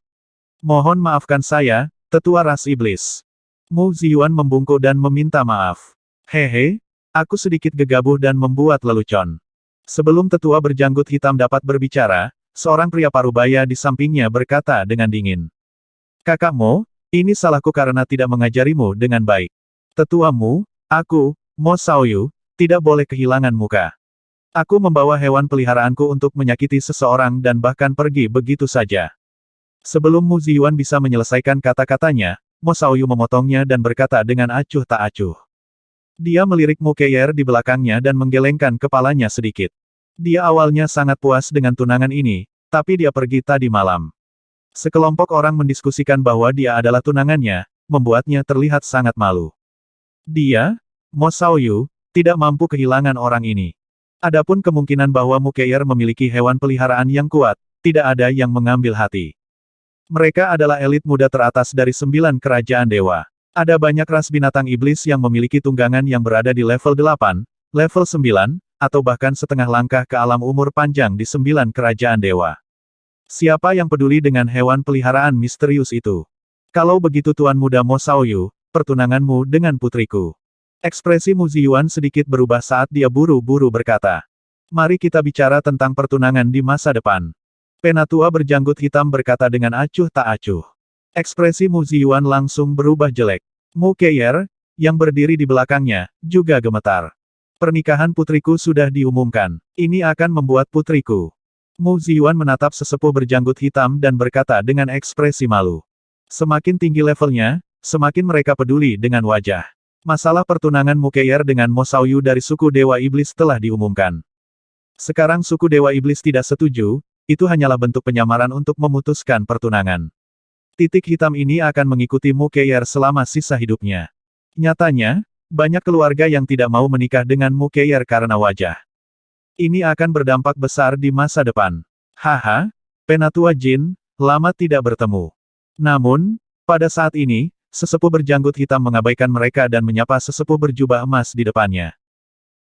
Mohon maafkan saya, tetua ras iblis. Mu Ziyuan membungkuk dan meminta maaf. Hehe, aku sedikit gegabah dan membuat lelucon. Sebelum tetua berjanggut hitam dapat berbicara, seorang pria parubaya di sampingnya berkata dengan dingin. Kakakmu, ini salahku karena tidak mengajarimu dengan baik. Tetuamu, aku, Mo Shaoyu, tidak boleh kehilangan muka. Aku membawa hewan peliharaanku untuk menyakiti seseorang dan bahkan pergi begitu saja. Sebelum Mu Ziyuan bisa menyelesaikan kata-katanya, Mo Shaoyu memotongnya dan berkata dengan acuh tak acuh. Dia melirik Mu Keier di belakangnya dan menggelengkan kepalanya sedikit. Dia awalnya sangat puas dengan tunangan ini, tapi dia pergi tadi malam. Sekelompok orang mendiskusikan bahwa dia adalah tunangannya, membuatnya terlihat sangat malu. Dia, Mo Shaoyu, tidak mampu kehilangan orang ini. Adapun kemungkinan bahwa Mu Keier memiliki hewan peliharaan yang kuat, tidak ada yang mengambil hati. Mereka adalah elit muda teratas dari 9 kerajaan dewa. Ada banyak ras binatang iblis yang memiliki tunggangan yang berada di level 8, level 9, atau bahkan setengah langkah ke alam umur panjang di 9 kerajaan dewa. Siapa yang peduli dengan hewan peliharaan misterius itu? Kalau begitu Tuan Muda Mo Shaoyu, pertunanganmu dengan putriku. Ekspresi Mu Ziyuan sedikit berubah saat dia buru-buru berkata. Mari kita bicara tentang pertunangan di masa depan. Penatua berjanggut hitam berkata dengan acuh tak acuh. Ekspresi Mu Ziyuan langsung berubah jelek. Mu Keier, yang berdiri di belakangnya, juga gemetar. Pernikahan putriku sudah diumumkan. Ini akan membuat putriku. Mu Ziyuan menatap sesepuh berjanggut hitam dan berkata dengan ekspresi malu. Semakin tinggi levelnya, semakin mereka peduli dengan wajah. Masalah pertunangan Mu Keier dengan Mo Shaoyu dari suku Dewa Iblis telah diumumkan. Sekarang suku Dewa Iblis tidak setuju, itu hanyalah bentuk penyamaran untuk memutuskan pertunangan. Titik hitam ini akan mengikuti Mu Keier selama sisa hidupnya. Nyatanya, banyak keluarga yang tidak mau menikah dengan Mu Keier karena wajah. Ini akan berdampak besar di masa depan. Haha, Penatua Jin, lama tidak bertemu. Namun, pada saat ini, sesepuh berjanggut hitam mengabaikan mereka dan menyapa sesepuh berjubah emas di depannya.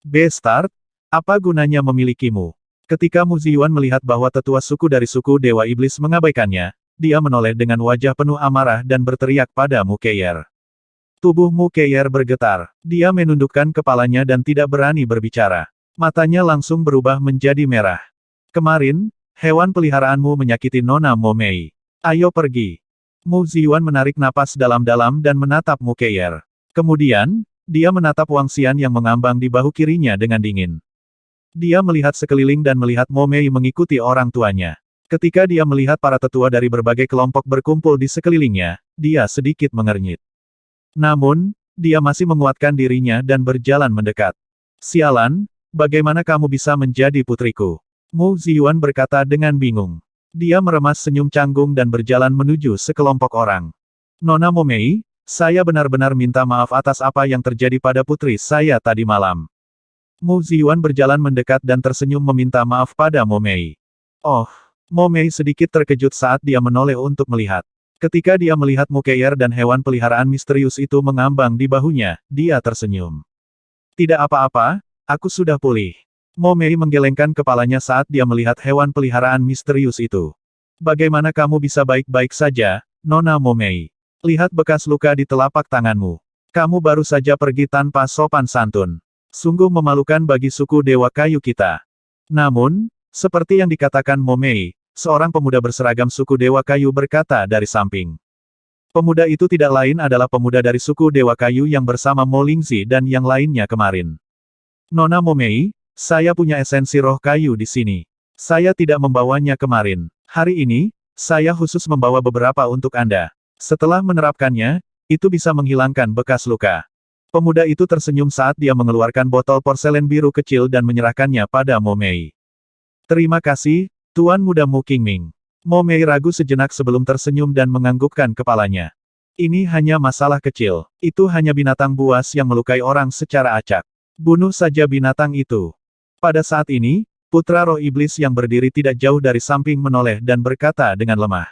Bestart, apa gunanya memilikimu? Ketika Mu Ziyuan melihat bahwa tetua suku dari suku Dewa Iblis mengabaikannya, dia menoleh dengan wajah penuh amarah dan berteriak pada Mu Keier. Tubuh Mu Keier bergetar. Dia menundukkan kepalanya dan tidak berani berbicara. Matanya langsung berubah menjadi merah. Kemarin, hewan peliharaanmu menyakiti Nona Mo Mei. Ayo pergi. Mu Ziyuan menarik napas dalam-dalam dan menatap Mu Keier. Kemudian, dia menatap Wang Xian yang mengambang di bahu kirinya dengan dingin. Dia melihat sekeliling dan melihat Mo Mei mengikuti orang tuanya. Ketika dia melihat para tetua dari berbagai kelompok berkumpul di sekelilingnya, dia sedikit mengernyit. Namun, dia masih menguatkan dirinya dan berjalan mendekat. Sialan, bagaimana kamu bisa menjadi putriku? Mu Ziyuan berkata dengan bingung. Dia meremas senyum canggung dan berjalan menuju sekelompok orang. Nona Mo Mei, saya benar-benar minta maaf atas apa yang terjadi pada putri saya tadi malam. Mu Ziyuan berjalan mendekat dan tersenyum meminta maaf pada Mo Mei. Oh, Mo Mei sedikit terkejut saat dia menoleh untuk melihat. Ketika dia melihat Mu Keier dan hewan peliharaan misterius itu mengambang di bahunya, dia tersenyum. Tidak apa-apa, aku sudah pulih. Mo Mei menggelengkan kepalanya saat dia melihat hewan peliharaan misterius itu. Bagaimana kamu bisa baik-baik saja, Nona Mo Mei? Lihat bekas luka di telapak tanganmu. Kamu baru saja pergi tanpa sopan santun. Sungguh memalukan bagi suku Dewa Kayu kita. Namun, seperti yang dikatakan Mo Mei, seorang pemuda berseragam suku Dewa Kayu berkata dari samping. Pemuda itu tidak lain adalah pemuda dari suku Dewa Kayu yang bersama Mo Lingzi dan yang lainnya kemarin. Nona Mo Mei, saya punya esensi roh kayu di sini. Saya tidak membawanya kemarin. Hari ini, saya khusus membawa beberapa untuk Anda. Setelah menerapkannya, itu bisa menghilangkan bekas luka. Pemuda itu tersenyum saat dia mengeluarkan botol porselen biru kecil dan menyerahkannya pada Mo Mei. Terima kasih, Tuan Muda Mu Qingming. Mo Mei ragu sejenak sebelum tersenyum dan menganggukkan kepalanya. Ini hanya masalah kecil. Itu hanya binatang buas yang melukai orang secara acak. Bunuh saja binatang itu. Pada saat ini, putra roh iblis yang berdiri tidak jauh dari samping menoleh dan berkata dengan lemah.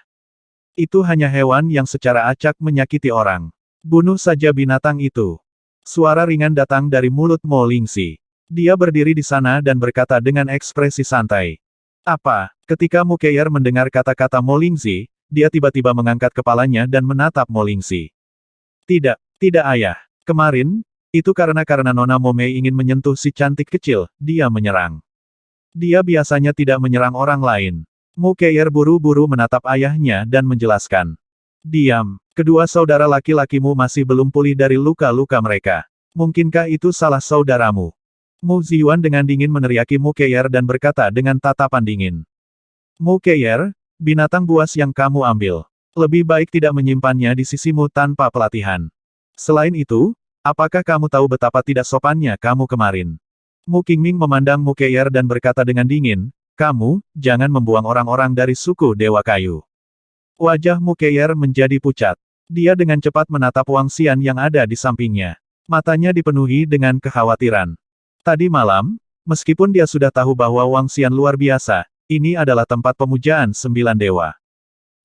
Itu hanya hewan yang secara acak menyakiti orang. Bunuh saja binatang itu. Suara ringan datang dari mulut Mo Lingzi. Dia berdiri di sana dan berkata dengan ekspresi santai. Apa? Ketika Mu Keier mendengar kata-kata Mo Lingzi, dia tiba-tiba mengangkat kepalanya dan menatap Mo Lingzi. Tidak ayah. Kemarin, itu karena Nona Mo Mei ingin menyentuh si cantik kecil, dia menyerang. Dia biasanya tidak menyerang orang lain. Mu Keier buru-buru menatap ayahnya dan menjelaskan. Diam. Kedua saudara laki-lakimu masih belum pulih dari luka-luka mereka. Mungkinkah itu salah saudaramu? Mu Ziyuan dengan dingin meneriaki Mu Keier dan berkata dengan tatapan dingin. Mu Keier, binatang buas yang kamu ambil. Lebih baik tidak menyimpannya di sisimu tanpa pelatihan. Selain itu, apakah kamu tahu betapa tidak sopannya kamu kemarin? Mu Qingming memandang Mu Keier dan berkata dengan dingin, kamu, jangan membuang orang-orang dari suku Dewa Kayu. Wajah Mu Keier menjadi pucat. Dia dengan cepat menatap Wang Xian yang ada di sampingnya. Matanya dipenuhi dengan kekhawatiran. Tadi malam, meskipun dia sudah tahu bahwa Wang Xian luar biasa, ini adalah tempat pemujaan 9 dewa.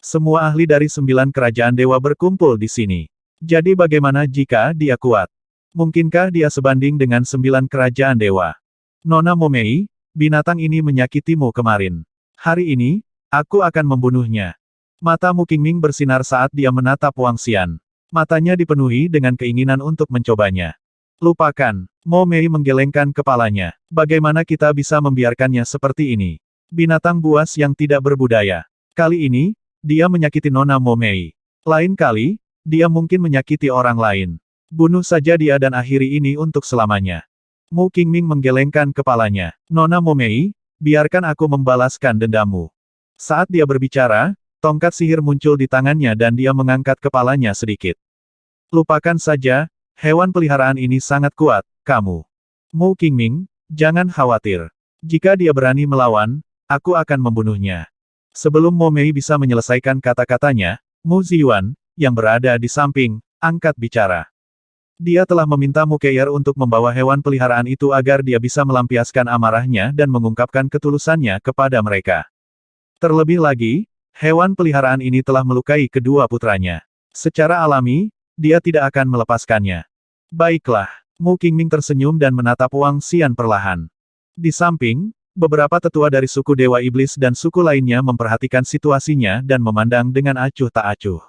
Semua ahli dari 9 kerajaan dewa berkumpul di sini. Jadi bagaimana jika dia kuat? Mungkinkah dia sebanding dengan 9 kerajaan dewa? Nona Mo Mei, binatang ini menyakitimu kemarin. Hari ini, aku akan membunuhnya. Mata Mu Qingming bersinar saat dia menatap Wang Xian. Matanya dipenuhi dengan keinginan untuk mencobanya. Lupakan. Mo Mei menggelengkan kepalanya. Bagaimana kita bisa membiarkannya seperti ini? Binatang buas yang tidak berbudaya. Kali ini, dia menyakiti Nona Mo Mei. Lain kali, dia mungkin menyakiti orang lain. Bunuh saja dia dan akhiri ini untuk selamanya. Mu Qingming menggelengkan kepalanya. Nona Mo Mei, biarkan aku membalaskan dendammu. Saat dia berbicara, tongkat sihir muncul di tangannya dan dia mengangkat kepalanya sedikit. Lupakan saja, hewan peliharaan ini sangat kuat, kamu. Mu Qingming, jangan khawatir. Jika dia berani melawan, aku akan membunuhnya. Sebelum Mo Mei bisa menyelesaikan kata-katanya, Mu Ziyuan, yang berada di samping, angkat bicara. Dia telah meminta Mu Keier untuk membawa hewan peliharaan itu agar dia bisa melampiaskan amarahnya dan mengungkapkan ketulusannya kepada mereka. Terlebih lagi, hewan peliharaan ini telah melukai kedua putranya. Secara alami, dia tidak akan melepaskannya. Baiklah, Mu Qingming tersenyum dan menatap Wang Xian perlahan. Di samping, beberapa tetua dari suku Dewa Iblis dan suku lainnya memperhatikan situasinya dan memandang dengan acuh tak acuh.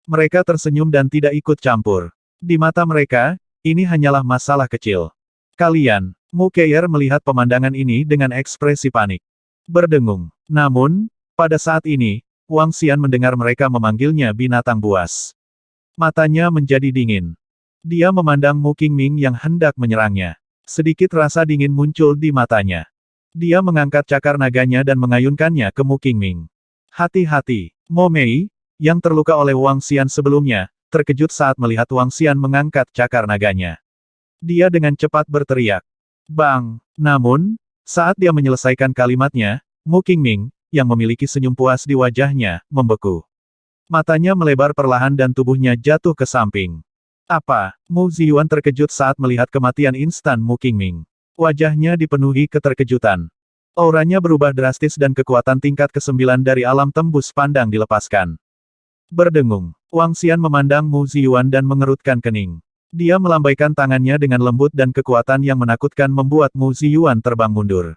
Mereka tersenyum dan tidak ikut campur. Di mata mereka, ini hanyalah masalah kecil. Kalian, Mu Keier melihat pemandangan ini dengan ekspresi panik. Berdengung. Namun, pada saat ini, Wang Xian mendengar mereka memanggilnya binatang buas. Matanya menjadi dingin. Dia memandang Mu Qingming yang hendak menyerangnya. Sedikit rasa dingin muncul di matanya. Dia mengangkat cakar naganya dan mengayunkannya ke Mu Qingming. Hati-hati, Mo Mei, yang terluka oleh Wang Xian sebelumnya, terkejut saat melihat Wang Xian mengangkat cakar naganya. Dia dengan cepat berteriak. Bang! Namun, saat dia menyelesaikan kalimatnya, Mu Qingming, yang memiliki senyum puas di wajahnya, membeku. Matanya melebar perlahan dan tubuhnya jatuh ke samping. Apa? Mu Ziyuan terkejut saat melihat kematian instan Mu Qingming. Wajahnya dipenuhi keterkejutan. Auranya berubah drastis dan kekuatan tingkat ke-9 dari alam tembus pandang dilepaskan. Berdengung, Wang Xian memandang Mu Ziyuan dan mengerutkan kening. Dia melambaikan tangannya dengan lembut dan kekuatan yang menakutkan membuat Mu Ziyuan terbang mundur.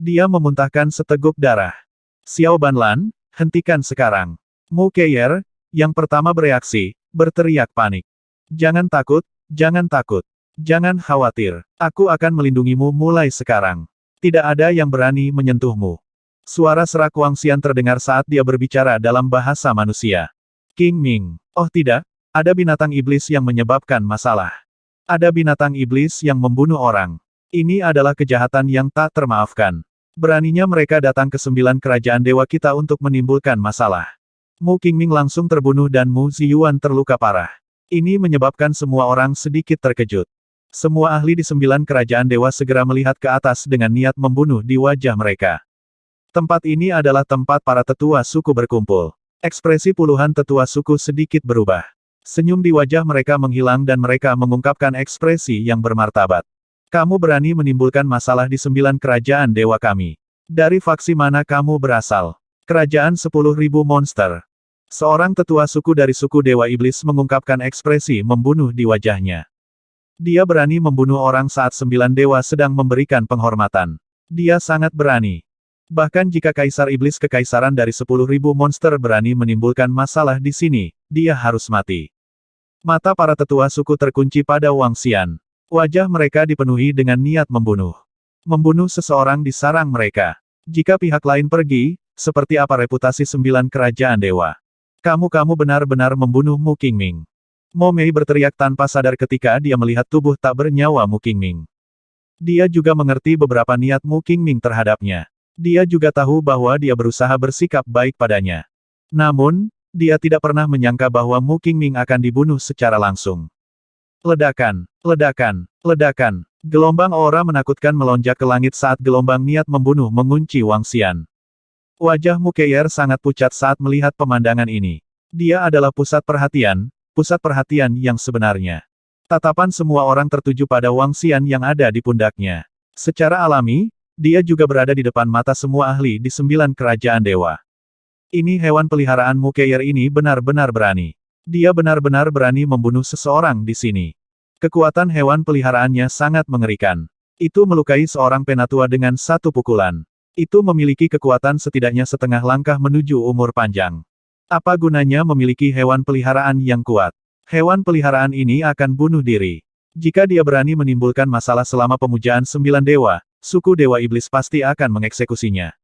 Dia memuntahkan seteguk darah. Xiao Banlan, hentikan sekarang. Mu Keier, yang pertama bereaksi, berteriak panik. Jangan takut, jangan takut. Jangan khawatir, aku akan melindungimu mulai sekarang. Tidak ada yang berani menyentuhmu. Suara serak Wang Xian terdengar saat dia berbicara dalam bahasa manusia. King Ming, oh tidak, ada binatang iblis yang menyebabkan masalah. Ada binatang iblis yang membunuh orang. Ini adalah kejahatan yang tak termaafkan. Beraninya mereka datang ke 9 kerajaan dewa kita untuk menimbulkan masalah. Mu Qingming langsung terbunuh dan Mu Ziyuan terluka parah. Ini menyebabkan semua orang sedikit terkejut. Semua ahli di 9 kerajaan dewa segera melihat ke atas dengan niat membunuh di wajah mereka. Tempat ini adalah tempat para tetua suku berkumpul. Ekspresi puluhan tetua suku sedikit berubah. Senyum di wajah mereka menghilang dan mereka mengungkapkan ekspresi yang bermartabat. Kamu berani menimbulkan masalah di 9 kerajaan dewa kami. Dari faksi mana kamu berasal? Kerajaan 10.000 monster. Seorang tetua suku dari suku Dewa Iblis mengungkapkan ekspresi membunuh di wajahnya. Dia berani membunuh orang saat 9 dewa sedang memberikan penghormatan. Dia sangat berani. Bahkan jika Kaisar Iblis Kekaisaran dari 10.000 monster berani menimbulkan masalah di sini, dia harus mati. Mata para tetua suku terkunci pada Wang Xian. Wajah mereka dipenuhi dengan niat membunuh. Membunuh seseorang di sarang mereka. Jika pihak lain pergi, seperti apa reputasi 9 kerajaan dewa? Kamu benar-benar membunuh Mu Qingming. Mo Mei berteriak tanpa sadar ketika dia melihat tubuh tak bernyawa Mu Qingming. Dia juga mengerti beberapa niat Mu Qingming terhadapnya. Dia juga tahu bahwa dia berusaha bersikap baik padanya. Namun, dia tidak pernah menyangka bahwa Mu Qingming akan dibunuh secara langsung. Ledakan, ledakan, ledakan. Gelombang aura menakutkan melonjak ke langit saat gelombang niat membunuh mengunci Wang Xian. Wajah Mu Keier sangat pucat saat melihat pemandangan ini. Dia adalah pusat perhatian yang sebenarnya. Tatapan semua orang tertuju pada Wang Xian yang ada di pundaknya. Secara alami, dia juga berada di depan mata semua ahli di 9 kerajaan dewa. Ini hewan peliharaan Mu Keier ini benar-benar berani. Dia benar-benar berani membunuh seseorang di sini. Kekuatan hewan peliharaannya sangat mengerikan. Itu melukai seorang penatua dengan satu pukulan. Itu memiliki kekuatan setidaknya setengah langkah menuju umur panjang. Apa gunanya memiliki hewan peliharaan yang kuat? Hewan peliharaan ini akan bunuh diri. Jika dia berani menimbulkan masalah selama pemujaan 9 dewa, suku Dewa Iblis pasti akan mengeksekusinya.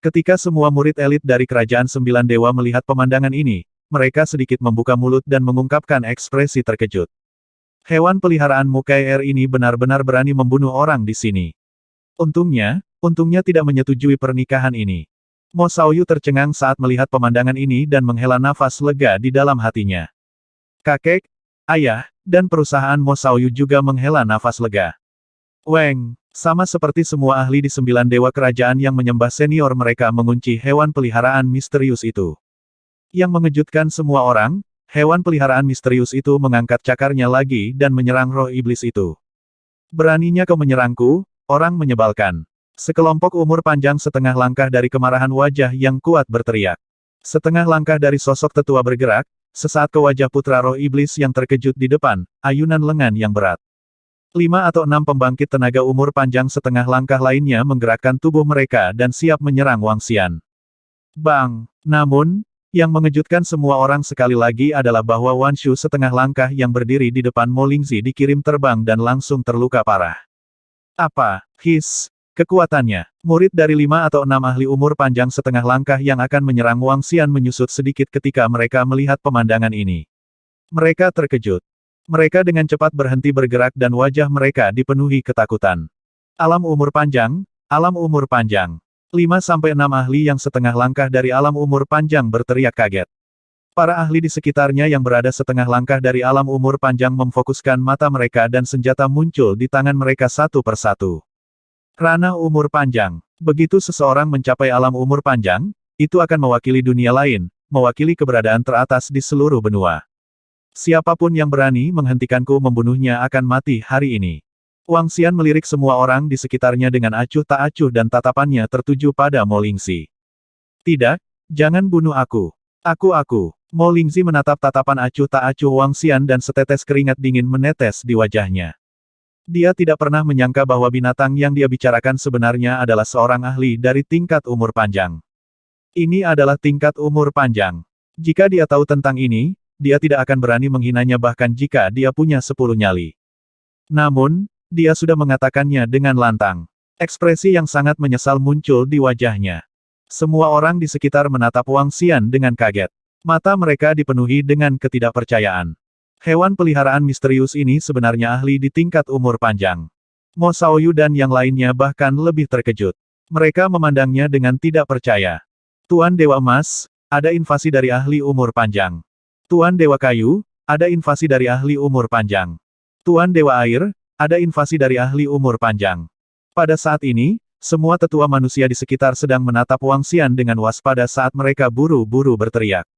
Ketika semua murid elit dari kerajaan 9 dewa melihat pemandangan ini, mereka sedikit membuka mulut dan mengungkapkan ekspresi terkejut. Hewan peliharaan Mu Keier ini benar-benar berani membunuh orang di sini. Untungnya tidak menyetujui pernikahan ini. Mo Xiaoyu tercengang saat melihat pemandangan ini dan menghela nafas lega di dalam hatinya. Kakek, ayah, dan perusahaan Mo Xiaoyu juga menghela nafas lega. Weng, sama seperti semua ahli di 9 dewa kerajaan yang menyembah senior mereka mengunci hewan peliharaan misterius itu. Yang mengejutkan semua orang, hewan peliharaan misterius itu mengangkat cakarnya lagi dan menyerang roh iblis itu. Beraninya kau menyerangku, orang menyebalkan. Sekelompok umur panjang setengah langkah dari kemarahan wajah yang kuat berteriak. Setengah langkah dari sosok tetua bergerak, sesaat ke wajah putra roh iblis yang terkejut di depan, ayunan lengan yang berat. 5 atau 6 pembangkit tenaga umur panjang setengah langkah lainnya menggerakkan tubuh mereka dan siap menyerang Wang Xian. Bang! Namun, yang mengejutkan semua orang sekali lagi adalah bahwa Wan Shu setengah langkah yang berdiri di depan Mo Lingzi dikirim terbang dan langsung terluka parah. Apa? Kekuatannya, murid dari 5 atau 6 ahli umur panjang setengah langkah yang akan menyerang Wang Xian menyusut sedikit ketika mereka melihat pemandangan ini. Mereka terkejut. Mereka dengan cepat berhenti bergerak dan wajah mereka dipenuhi ketakutan. Alam umur panjang, alam umur panjang. 5-6 ahli yang setengah langkah dari alam umur panjang berteriak kaget. Para ahli di sekitarnya yang berada setengah langkah dari alam umur panjang memfokuskan mata mereka dan senjata muncul di tangan mereka satu persatu. Ranah umur panjang. Begitu seseorang mencapai alam umur panjang, itu akan mewakili dunia lain, mewakili keberadaan teratas di seluruh benua. Siapapun yang berani menghentikanku membunuhnya akan mati hari ini. Wang Xian melirik semua orang di sekitarnya dengan acuh tak acuh dan tatapannya tertuju pada Mo Lingzi. Tidak, jangan bunuh aku. Aku. Mo Lingzi menatap tatapan acuh tak acuh Wang Xian dan setetes keringat dingin menetes di wajahnya. Dia tidak pernah menyangka bahwa binatang yang dia bicarakan sebenarnya adalah seorang ahli dari tingkat umur panjang. Ini adalah tingkat umur panjang. Jika dia tahu tentang ini, dia tidak akan berani menghinanya bahkan jika dia punya 10 nyali. Namun, dia sudah mengatakannya dengan lantang. Ekspresi yang sangat menyesal muncul di wajahnya. Semua orang di sekitar menatap Wang Xian dengan kaget. Mata mereka dipenuhi dengan ketidakpercayaan. Hewan peliharaan misterius ini sebenarnya ahli di tingkat umur panjang. Mo Xiaoyu dan yang lainnya bahkan lebih terkejut. Mereka memandangnya dengan tidak percaya. Tuan Dewa Emas, ada invasi dari ahli umur panjang. Tuan Dewa Kayu, ada invasi dari ahli umur panjang. Tuan Dewa Air, ada invasi dari ahli umur panjang. Pada saat ini, semua tetua manusia di sekitar sedang menatap Wang Xian dengan waspada saat mereka buru-buru berteriak.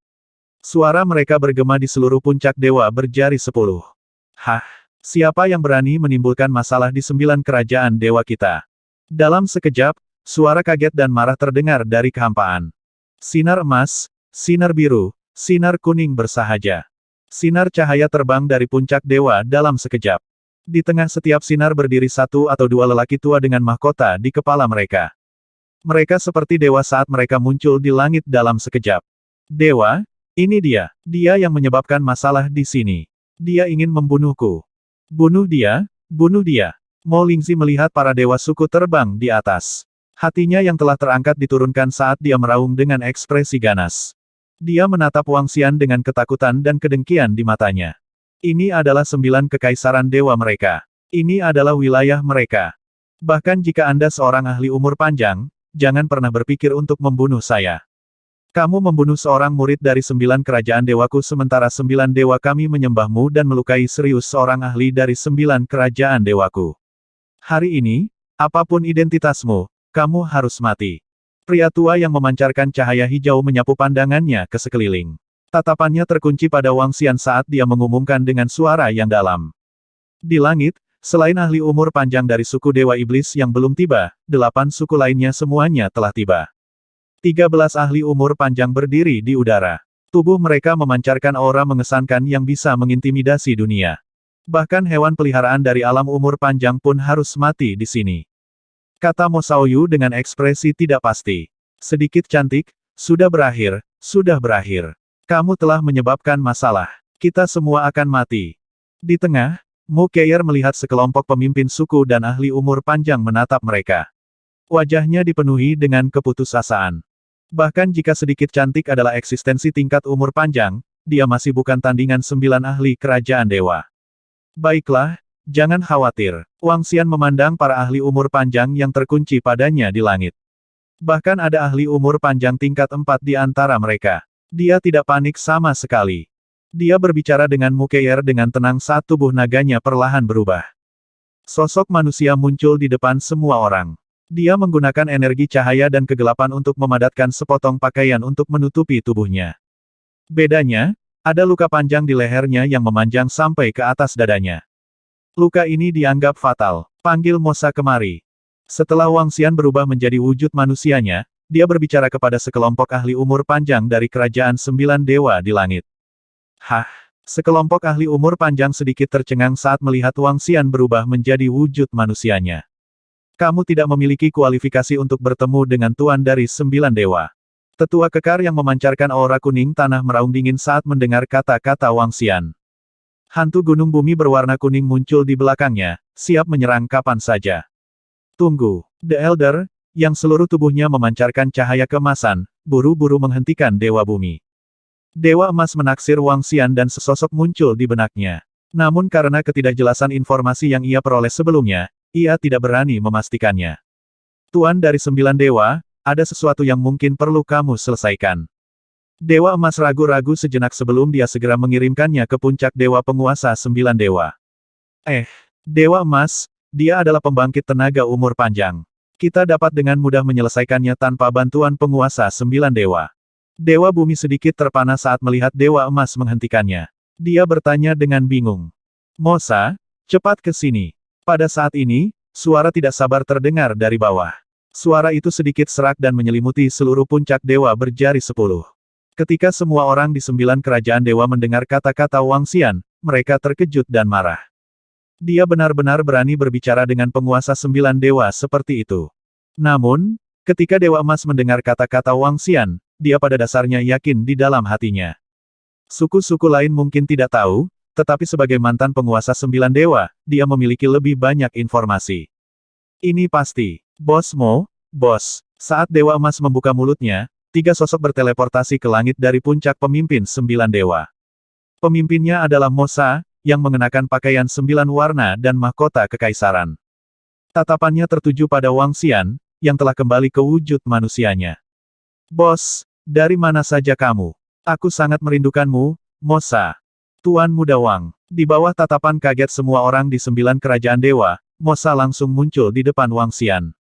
Suara mereka bergema di seluruh puncak dewa berjari 10. Hah? Siapa yang berani menimbulkan masalah di 9 kerajaan dewa kita? Dalam sekejap, suara kaget dan marah terdengar dari kehampaan. Sinar emas, sinar biru, sinar kuning bersahaja. Sinar cahaya terbang dari puncak dewa dalam sekejap. Di tengah setiap sinar berdiri satu atau dua lelaki tua dengan mahkota di kepala mereka. Mereka seperti dewa saat mereka muncul di langit dalam sekejap. Dewa, ini dia. Dia yang menyebabkan masalah di sini. Dia ingin membunuhku. Bunuh dia, bunuh dia. Mo Lingzi melihat para dewa suku terbang di atas. Hatinya yang telah terangkat diturunkan saat dia meraung dengan ekspresi ganas. Dia menatap Wang Xian dengan ketakutan dan kedengkian di matanya. Ini adalah 9 kekaisaran dewa mereka. Ini adalah wilayah mereka. Bahkan jika Anda seorang ahli umur panjang, jangan pernah berpikir untuk membunuh saya. Kamu membunuh seorang murid dari 9 kerajaan dewaku sementara 9 dewa kami menyembahmu dan melukai serius seorang ahli dari 9 kerajaan dewaku. Hari ini, apapun identitasmu, kamu harus mati. Pria tua yang memancarkan cahaya hijau menyapu pandangannya ke sekeliling. Tatapannya terkunci pada Wang Xian saat dia mengumumkan dengan suara yang dalam. Di langit, selain ahli umur panjang dari suku Dewa Iblis yang belum tiba, 8 suku lainnya semuanya telah tiba. 13 ahli umur panjang berdiri di udara. Tubuh mereka memancarkan aura mengesankan yang bisa mengintimidasi dunia. Bahkan hewan peliharaan dari alam umur panjang pun harus mati di sini. Kata Mo Xiaoyu dengan ekspresi tidak pasti. Sedikit cantik, sudah berakhir, sudah berakhir. Kamu telah menyebabkan masalah. Kita semua akan mati. Di tengah, Mu Keir melihat sekelompok pemimpin suku dan ahli umur panjang menatap mereka. Wajahnya dipenuhi dengan keputusasaan. Bahkan jika sedikit cantik adalah eksistensi tingkat umur panjang, dia masih bukan tandingan 9 ahli kerajaan dewa. Baiklah, jangan khawatir. Wang Xian memandang para ahli umur panjang yang terkunci padanya di langit. Bahkan ada ahli umur panjang tingkat 4 di antara mereka. Dia tidak panik sama sekali. Dia berbicara dengan Mu Keir dengan tenang saat tubuh naganya perlahan berubah. Sosok manusia muncul di depan semua orang. Dia menggunakan energi cahaya dan kegelapan untuk memadatkan sepotong pakaian untuk menutupi tubuhnya. Bedanya, ada luka panjang di lehernya yang memanjang sampai ke atas dadanya. Luka ini dianggap fatal. Panggil Mosa kemari. Setelah Wang Xian berubah menjadi wujud manusianya, dia berbicara kepada sekelompok ahli umur panjang dari kerajaan 9 dewa di langit. Hah? Sekelompok ahli umur panjang sedikit tercengang saat melihat Wang Xian berubah menjadi wujud manusianya. Kamu tidak memiliki kualifikasi untuk bertemu dengan Tuan dari 9 dewa. Tetua kekar yang memancarkan aura kuning tanah meraung dingin saat mendengar kata-kata Wang Xian. Hantu gunung bumi berwarna kuning muncul di belakangnya, siap menyerang kapan saja. Tunggu, The Elder, yang seluruh tubuhnya memancarkan cahaya keemasan, buru-buru menghentikan Dewa Bumi. Dewa Emas menaksir Wang Xian dan sesosok muncul di benaknya. Namun karena ketidakjelasan informasi yang ia peroleh sebelumnya, ia tidak berani memastikannya. Tuan dari 9 dewa, ada sesuatu yang mungkin perlu kamu selesaikan. Dewa Emas ragu-ragu sejenak sebelum dia segera mengirimkannya ke puncak dewa penguasa 9 dewa. Dewa Emas, dia adalah pembangkit tenaga umur panjang. Kita dapat dengan mudah menyelesaikannya tanpa bantuan penguasa 9 dewa. Dewa Bumi sedikit terpana saat melihat Dewa Emas menghentikannya. Dia bertanya dengan bingung. Mosa, cepat ke sini. Pada saat ini, suara tidak sabar terdengar dari bawah. Suara itu sedikit serak dan menyelimuti seluruh puncak dewa berjari 10. Ketika semua orang di 9 kerajaan dewa mendengar kata-kata Wang Xian, mereka terkejut dan marah. Dia benar-benar berani berbicara dengan penguasa 9 dewa seperti itu. Namun, ketika Dewa Emas mendengar kata-kata Wang Xian, dia pada dasarnya yakin di dalam hatinya. Suku-suku lain mungkin tidak tahu, tetapi sebagai mantan penguasa 9 dewa, dia memiliki lebih banyak informasi. Ini pasti. Bos Mo, bos. Saat Dewa Emas membuka mulutnya, 3 sosok berteleportasi ke langit dari puncak pemimpin 9 dewa. Pemimpinnya adalah Mosa, yang mengenakan pakaian 9 warna dan mahkota kekaisaran. Tatapannya tertuju pada Wang Xian, yang telah kembali ke wujud manusianya. Bos, dari mana saja kamu? Aku sangat merindukanmu, Mosa. Tuan Muda Wang. Di bawah tatapan kaget semua orang di 9 kerajaan dewa, Mosa langsung muncul di depan Wang Xian.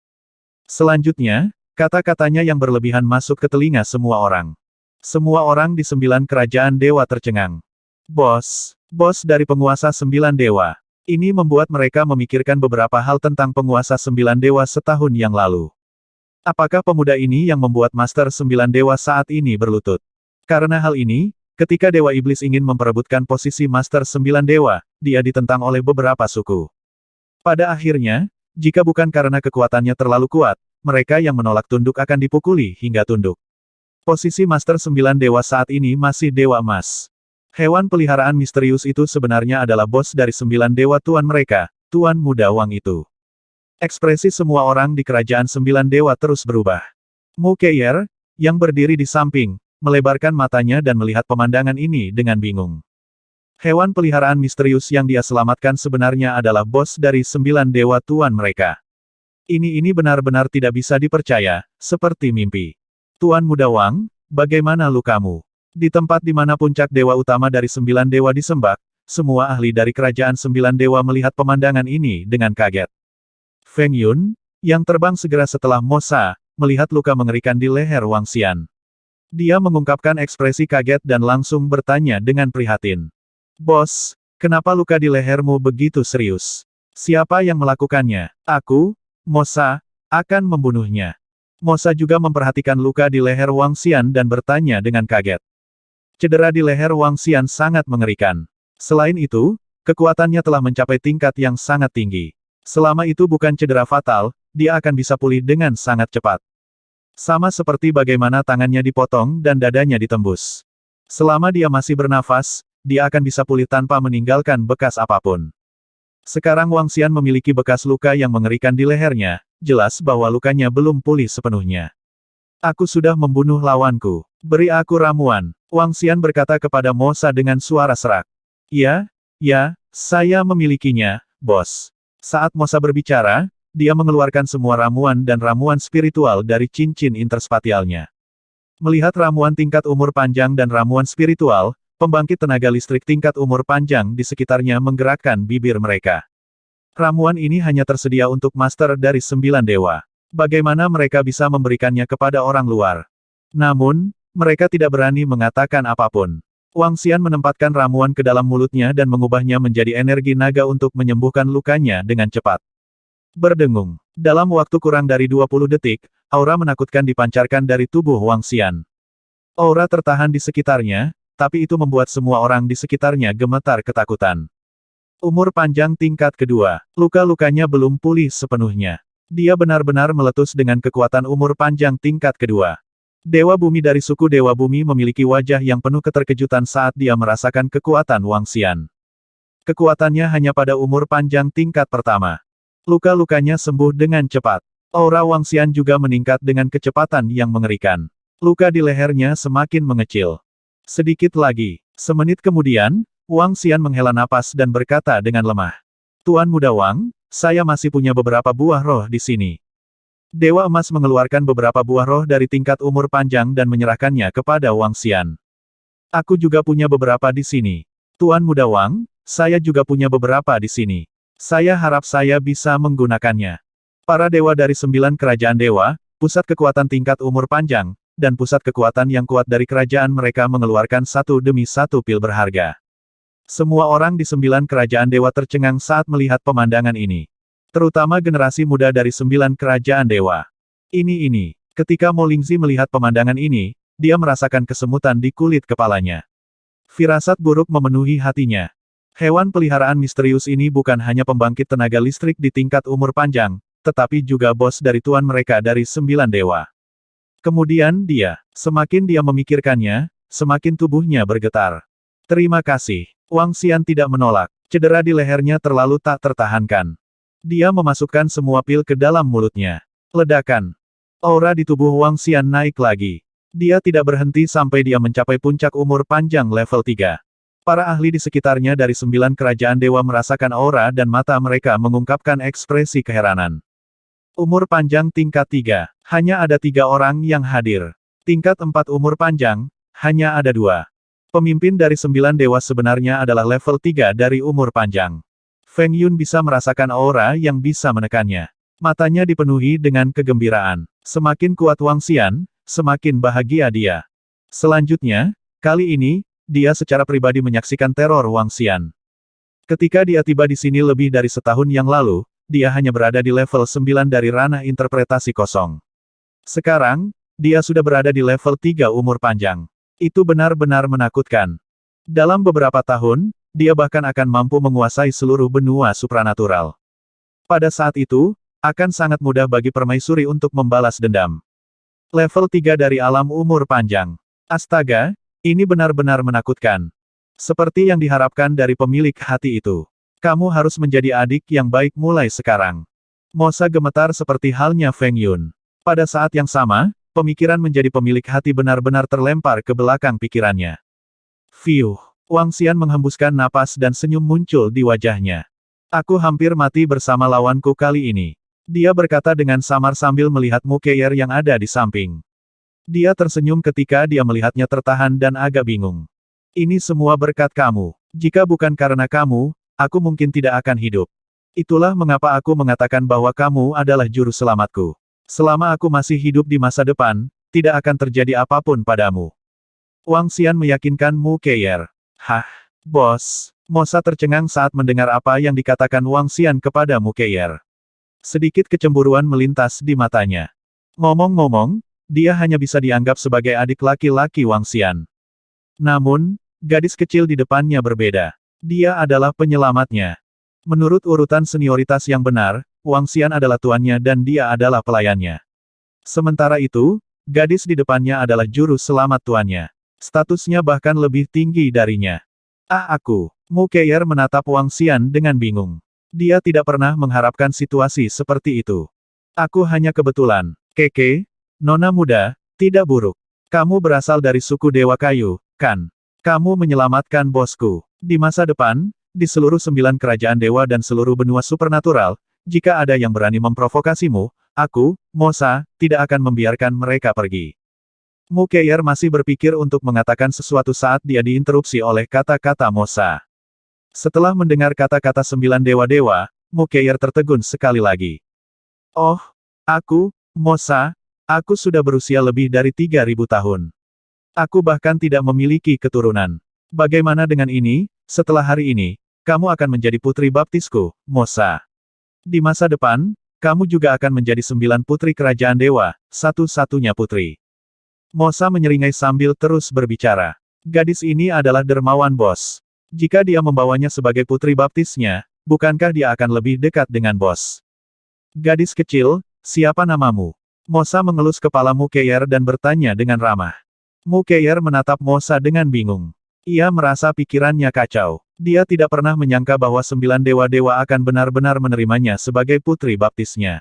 Selanjutnya, kata-katanya yang berlebihan masuk ke telinga semua orang. Semua orang di 9 kerajaan dewa tercengang. Bos dari penguasa 9 dewa. Ini membuat mereka memikirkan beberapa hal tentang penguasa 9 dewa setahun yang lalu. Apakah pemuda ini yang membuat Master 9 dewa saat ini berlutut? Karena hal ini, ketika Dewa Iblis ingin memperebutkan posisi Master 9 dewa, dia ditentang oleh beberapa suku. Pada akhirnya, jika bukan karena kekuatannya terlalu kuat, mereka yang menolak tunduk akan dipukuli hingga tunduk. Posisi Master 9 dewa saat ini masih Dewa Emas. Hewan peliharaan misterius itu sebenarnya adalah bos dari 9 dewa tuan mereka, Tuan Muda Wang itu. Ekspresi semua orang di kerajaan 9 dewa terus berubah. Mu Keier, yang berdiri di samping, melebarkan matanya dan melihat pemandangan ini dengan bingung. Hewan peliharaan misterius yang dia selamatkan sebenarnya adalah bos dari 9 dewa tuan mereka. Ini benar-benar tidak bisa dipercaya, seperti mimpi. Tuan Muda Wang, bagaimana lukamu? Di tempat di mana puncak dewa utama dari 9 dewa disembah, semua ahli dari kerajaan 9 dewa melihat pemandangan ini dengan kaget. Feng Yun, yang terbang segera setelah Mosa, melihat luka mengerikan di leher Wang Xian. Dia mengungkapkan ekspresi kaget dan langsung bertanya dengan prihatin. Bos, kenapa luka di lehermu begitu serius? Siapa yang melakukannya? Aku, Mosa, akan membunuhnya. Mosa juga memperhatikan luka di leher Wang Xian dan bertanya dengan kaget. Cedera di leher Wang Xian sangat mengerikan. Selain itu, kekuatannya telah mencapai tingkat yang sangat tinggi. Selama itu bukan cedera fatal, dia akan bisa pulih dengan sangat cepat. Sama seperti bagaimana tangannya dipotong dan dadanya ditembus. Selama dia masih bernafas, dia akan bisa pulih tanpa meninggalkan bekas apapun. Sekarang Wang Xian memiliki bekas luka yang mengerikan di lehernya, jelas bahwa lukanya belum pulih sepenuhnya. Aku sudah membunuh lawanku. Beri aku ramuan. Wang Xian berkata kepada Mosa dengan suara serak. Ya, saya memilikinya, bos. Saat Mosa berbicara, dia mengeluarkan semua ramuan dan ramuan spiritual dari cincin interspatialnya. Melihat ramuan tingkat umur panjang dan ramuan spiritual, pembangkit tenaga listrik tingkat umur panjang di sekitarnya menggerakkan bibir mereka. Ramuan ini hanya tersedia untuk master dari 9 dewa. Bagaimana mereka bisa memberikannya kepada orang luar? Namun, mereka tidak berani mengatakan apapun. Wang Xian menempatkan ramuan ke dalam mulutnya dan mengubahnya menjadi energi naga untuk menyembuhkan lukanya dengan cepat. Berdengung. Dalam waktu kurang dari 20 detik, aura menakutkan dipancarkan dari tubuh Wang Xian. Aura tertahan di sekitarnya, tapi itu membuat semua orang di sekitarnya gemetar ketakutan. Umur panjang tingkat kedua. Luka-lukanya belum pulih sepenuhnya. Dia benar-benar meletus dengan kekuatan umur panjang tingkat kedua. Dewa Bumi dari suku Dewa Bumi memiliki wajah yang penuh keterkejutan saat dia merasakan kekuatan Wang Xian. Kekuatannya hanya pada umur panjang tingkat pertama. Luka-lukanya sembuh dengan cepat. Aura Wang Xian juga meningkat dengan kecepatan yang mengerikan. Luka di lehernya semakin mengecil. Sedikit lagi. Semenit kemudian, Wang Xian menghela napas dan berkata dengan lemah. Tuan Muda Wang, saya masih punya beberapa buah roh di sini. Dewa Emas mengeluarkan beberapa buah roh dari tingkat umur panjang dan menyerahkannya kepada Wang Xian. Aku juga punya beberapa di sini. Tuan Muda Wang, saya juga punya beberapa di sini. Saya harap saya bisa menggunakannya. Para dewa dari 9 kerajaan dewa, pusat kekuatan tingkat umur panjang, dan pusat kekuatan yang kuat dari kerajaan mereka mengeluarkan satu demi satu pil berharga. Semua orang di 9 kerajaan dewa tercengang saat melihat pemandangan ini. Terutama generasi muda dari 9 kerajaan dewa. Ini. Ketika Mo Lingzi melihat pemandangan ini, dia merasakan kesemutan di kulit kepalanya. Firasat buruk memenuhi hatinya. Hewan peliharaan misterius ini bukan hanya pembangkit tenaga listrik di tingkat umur panjang, tetapi juga bos dari tuan mereka dari 9 dewa. Kemudian semakin dia memikirkannya, semakin tubuhnya bergetar. Terima kasih. Wang Xian tidak menolak. Cedera di lehernya terlalu tak tertahankan. Dia memasukkan semua pil ke dalam mulutnya. Ledakan. Aura di tubuh Wang Xian naik lagi. Dia tidak berhenti sampai dia mencapai puncak umur panjang level 3. Para ahli di sekitarnya dari 9 kerajaan dewa merasakan aura dan mata mereka mengungkapkan ekspresi keheranan. Umur panjang tingkat 3. Hanya ada 3 orang yang hadir. Tingkat 4 umur panjang, hanya ada 2. Pemimpin dari 9 dewa sebenarnya adalah level 3 dari umur panjang. Feng Yun bisa merasakan aura yang bisa menekannya. Matanya dipenuhi dengan kegembiraan. Semakin kuat Wang Xian, semakin bahagia dia. Selanjutnya, kali ini, dia secara pribadi menyaksikan teror Wang Xian. Ketika dia tiba di sini lebih dari setahun yang lalu, dia hanya berada di level 9 dari ranah interpretasi kosong. Sekarang, dia sudah berada di level 3 umur panjang. Itu benar-benar menakutkan. Dalam beberapa tahun, dia bahkan akan mampu menguasai seluruh benua supranatural. Pada saat itu, akan sangat mudah bagi permaisuri untuk membalas dendam. Level 3 dari alam umur panjang. Astaga, ini benar-benar menakutkan. Seperti yang diharapkan dari pemilik hati itu. Kamu harus menjadi adik yang baik mulai sekarang. Mosa gemetar seperti halnya Feng Yun. Pada saat yang sama, pemikiran menjadi pemilik hati benar-benar terlempar ke belakang pikirannya. Fiuh. Wang Xian menghembuskan napas dan senyum muncul di wajahnya. Aku hampir mati bersama lawanku kali ini. Dia berkata dengan samar sambil melihat Mu Keir yang ada di samping. Dia tersenyum ketika dia melihatnya tertahan dan agak bingung. Ini semua berkat kamu. Jika bukan karena kamu, aku mungkin tidak akan hidup. Itulah mengapa aku mengatakan bahwa kamu adalah juru selamatku. Selama aku masih hidup di masa depan, tidak akan terjadi apapun padamu. Wang Xian meyakinkan Mu Keir. Hah, bos. Mosa tercengang saat mendengar apa yang dikatakan Wang Xian kepada Mu Keir. Sedikit kecemburuan melintas di matanya. Ngomong-ngomong, dia hanya bisa dianggap sebagai adik laki-laki Wang Xian. Namun, gadis kecil di depannya berbeda. Dia adalah penyelamatnya. Menurut urutan senioritas yang benar, Wang Xian adalah tuannya dan dia adalah pelayannya. Sementara itu, gadis di depannya adalah juru selamat tuannya. Statusnya bahkan lebih tinggi darinya. Aku. Mu Keir menatap Wang Xian dengan bingung. Dia tidak pernah mengharapkan situasi seperti itu. Aku hanya kebetulan. Keke, nona muda, tidak buruk. Kamu berasal dari suku Dewa Kayu, kan? Kamu menyelamatkan bosku. Di masa depan, di seluruh 9 kerajaan dewa dan seluruh benua supernatural, jika ada yang berani memprovokasimu, aku, Mosa, tidak akan membiarkan mereka pergi. Mu Keir masih berpikir untuk mengatakan sesuatu saat dia diinterupsi oleh kata-kata Mosa. Setelah mendengar kata-kata 9 dewa-dewa, Mu Keir tertegun sekali lagi. Oh, aku, Mosa, aku sudah berusia lebih dari 3.000 tahun. Aku bahkan tidak memiliki keturunan. Bagaimana dengan ini, setelah hari ini, kamu akan menjadi putri baptisku, Mosa. Di masa depan, kamu juga akan menjadi 9 putri kerajaan dewa, satu-satunya putri. Mosa menyeringai sambil terus berbicara. Gadis ini adalah dermawan bos. Jika dia membawanya sebagai putri baptisnya, bukankah dia akan lebih dekat dengan bos? Gadis kecil, siapa namamu? Mosa mengelus kepala Mu Keir dan bertanya dengan ramah. Mu Keir menatap Mosa dengan bingung. Ia merasa pikirannya kacau. Dia tidak pernah menyangka bahwa 9 dewa-dewa akan benar-benar menerimanya sebagai putri baptisnya.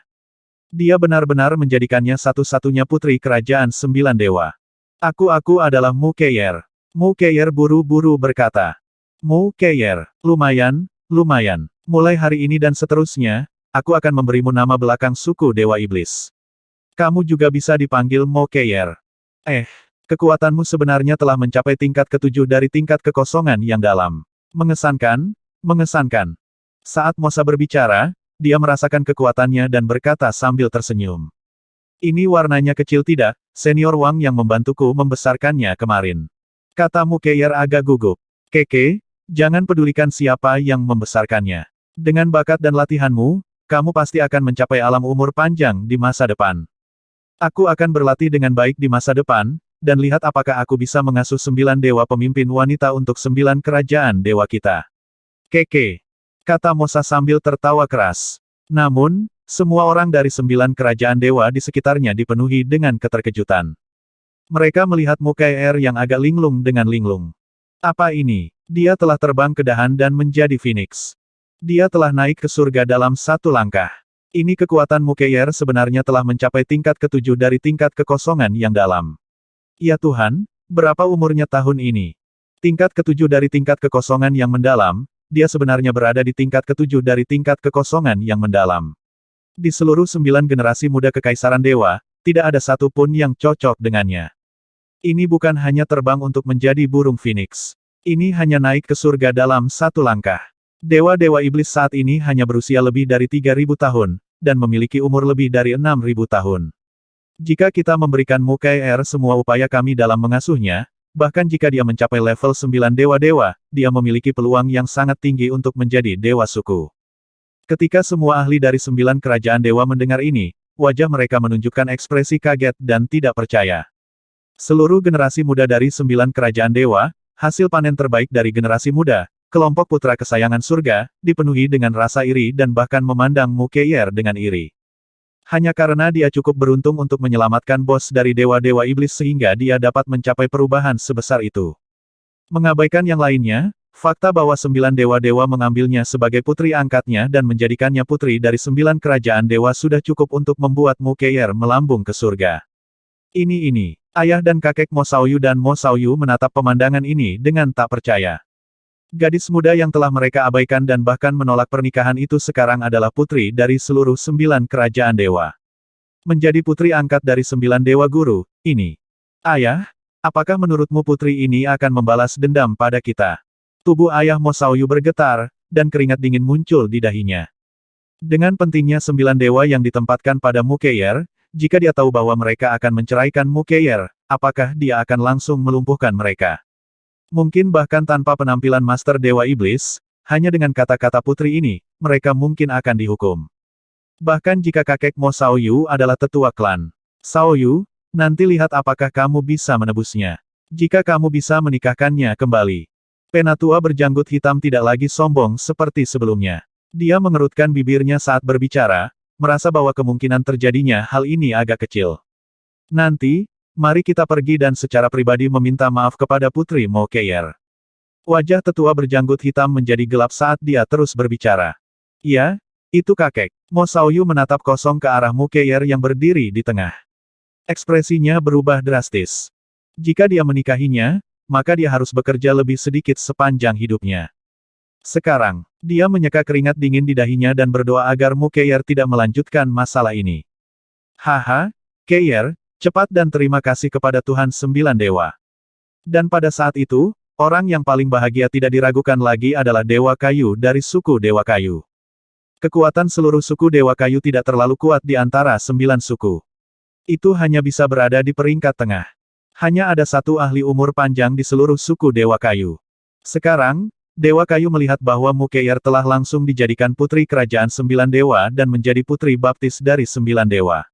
Dia benar-benar menjadikannya satu-satunya putri kerajaan 9 dewa. Aku adalah Mu Keir. Mu Keir buru-buru berkata. Mu Keir, lumayan. Mulai hari ini dan seterusnya, aku akan memberimu nama belakang suku Dewa Iblis. Kamu juga bisa dipanggil Mu Keir. Kekuatanmu sebenarnya telah mencapai tingkat ke-7 dari tingkat kekosongan yang dalam. Mengesankan. Saat Mosa berbicara, dia merasakan kekuatannya dan berkata sambil tersenyum. Ini warnanya kecil tidak, senior Wang yang membantuku membesarkannya kemarin. Kata Mu Keir agak gugup. Keke, jangan pedulikan siapa yang membesarkannya. Dengan bakat dan latihanmu, kamu pasti akan mencapai alam umur panjang di masa depan. Aku akan berlatih dengan baik di masa depan, dan lihat apakah aku bisa mengasuh 9 dewa pemimpin wanita untuk 9 kerajaan dewa kita. Keke, kata Mosa sambil tertawa keras. Namun, semua orang dari 9 kerajaan dewa di sekitarnya dipenuhi dengan keterkejutan. Mereka melihat Mukair yang agak linglung dengan linglung. Apa ini? Dia telah terbang ke dahan dan menjadi Phoenix. Dia telah naik ke surga dalam satu langkah. Ini kekuatan Mukair sebenarnya telah mencapai tingkat ke-7 dari tingkat kekosongan yang dalam. Ya Tuhan, berapa umurnya tahun ini? Tingkat ke-7 dari tingkat kekosongan yang mendalam, dia sebenarnya berada di tingkat ke-7 dari tingkat kekosongan yang mendalam. Di seluruh 9 generasi muda Kekaisaran Dewa, tidak ada satu pun yang cocok dengannya. Ini bukan hanya terbang untuk menjadi burung Phoenix. Ini hanya naik ke surga dalam satu langkah. Dewa-dewa iblis saat ini hanya berusia lebih dari 3.000 tahun, dan memiliki umur lebih dari 6.000 tahun. Jika kita memberikan Mukair semua upaya kami dalam mengasuhnya, bahkan jika dia mencapai level 9 dewa-dewa, dia memiliki peluang yang sangat tinggi untuk menjadi dewa suku. Ketika semua ahli dari 9 kerajaan dewa mendengar ini, wajah mereka menunjukkan ekspresi kaget dan tidak percaya. Seluruh generasi muda dari 9 kerajaan dewa, hasil panen terbaik dari generasi muda, kelompok putra kesayangan surga, dipenuhi dengan rasa iri dan bahkan memandang Mukair dengan iri. Hanya karena dia cukup beruntung untuk menyelamatkan bos dari dewa-dewa iblis sehingga dia dapat mencapai perubahan sebesar itu. Mengabaikan yang lainnya, fakta bahwa 9 dewa-dewa mengambilnya sebagai putri angkatnya dan menjadikannya putri dari 9 kerajaan dewa sudah cukup untuk membuat Mukair melambung ke surga. Ini. Ayah dan kakek Mo Xiaoyu dan Mo Xiaoyu menatap pemandangan ini dengan tak percaya. Gadis muda yang telah mereka abaikan dan bahkan menolak pernikahan itu sekarang adalah putri dari seluruh 9 kerajaan dewa. Menjadi putri angkat dari 9 dewa guru, ini. Ayah, apakah menurutmu putri ini akan membalas dendam pada kita? Tubuh ayah Mo Xiaoyu bergetar, dan keringat dingin muncul di dahinya. Dengan pentingnya 9 dewa yang ditempatkan pada Mukair, jika dia tahu bahwa mereka akan menceraikan Mukair, apakah dia akan langsung melumpuhkan mereka? Mungkin bahkan tanpa penampilan Master Dewa Iblis, hanya dengan kata-kata putri ini, mereka mungkin akan dihukum. Bahkan jika kakek Mo Xiaoyu adalah tetua klan. Xiaoyu, nanti lihat apakah kamu bisa menebusnya. Jika kamu bisa menikahkannya kembali. Penatua berjanggut hitam tidak lagi sombong seperti sebelumnya. Dia mengerutkan bibirnya saat berbicara, merasa bahwa kemungkinan terjadinya hal ini agak kecil. Nanti, mari kita pergi dan secara pribadi meminta maaf kepada Putri Mukair. Wajah tetua berjanggut hitam menjadi gelap saat dia terus berbicara. Ya, itu kakek. Mo Xiaoyu menatap kosong ke arah Mukair yang berdiri di tengah. Ekspresinya berubah drastis. Jika dia menikahinya, maka dia harus bekerja lebih sedikit sepanjang hidupnya. Sekarang, dia menyeka keringat dingin di dahinya dan berdoa agar Mukair tidak melanjutkan masalah ini. Haha, Kair, cepat dan terima kasih kepada Tuhan 9 Dewa. Dan pada saat itu, orang yang paling bahagia tidak diragukan lagi adalah Dewa Kayu dari suku Dewa Kayu. Kekuatan seluruh suku Dewa Kayu tidak terlalu kuat di antara 9 suku. Itu hanya bisa berada di peringkat tengah. Hanya ada satu ahli umur panjang di seluruh suku Dewa Kayu. Sekarang, Dewa Kayu melihat bahwa Mukair telah langsung dijadikan putri kerajaan 9 Dewa dan menjadi putri baptis dari 9 Dewa.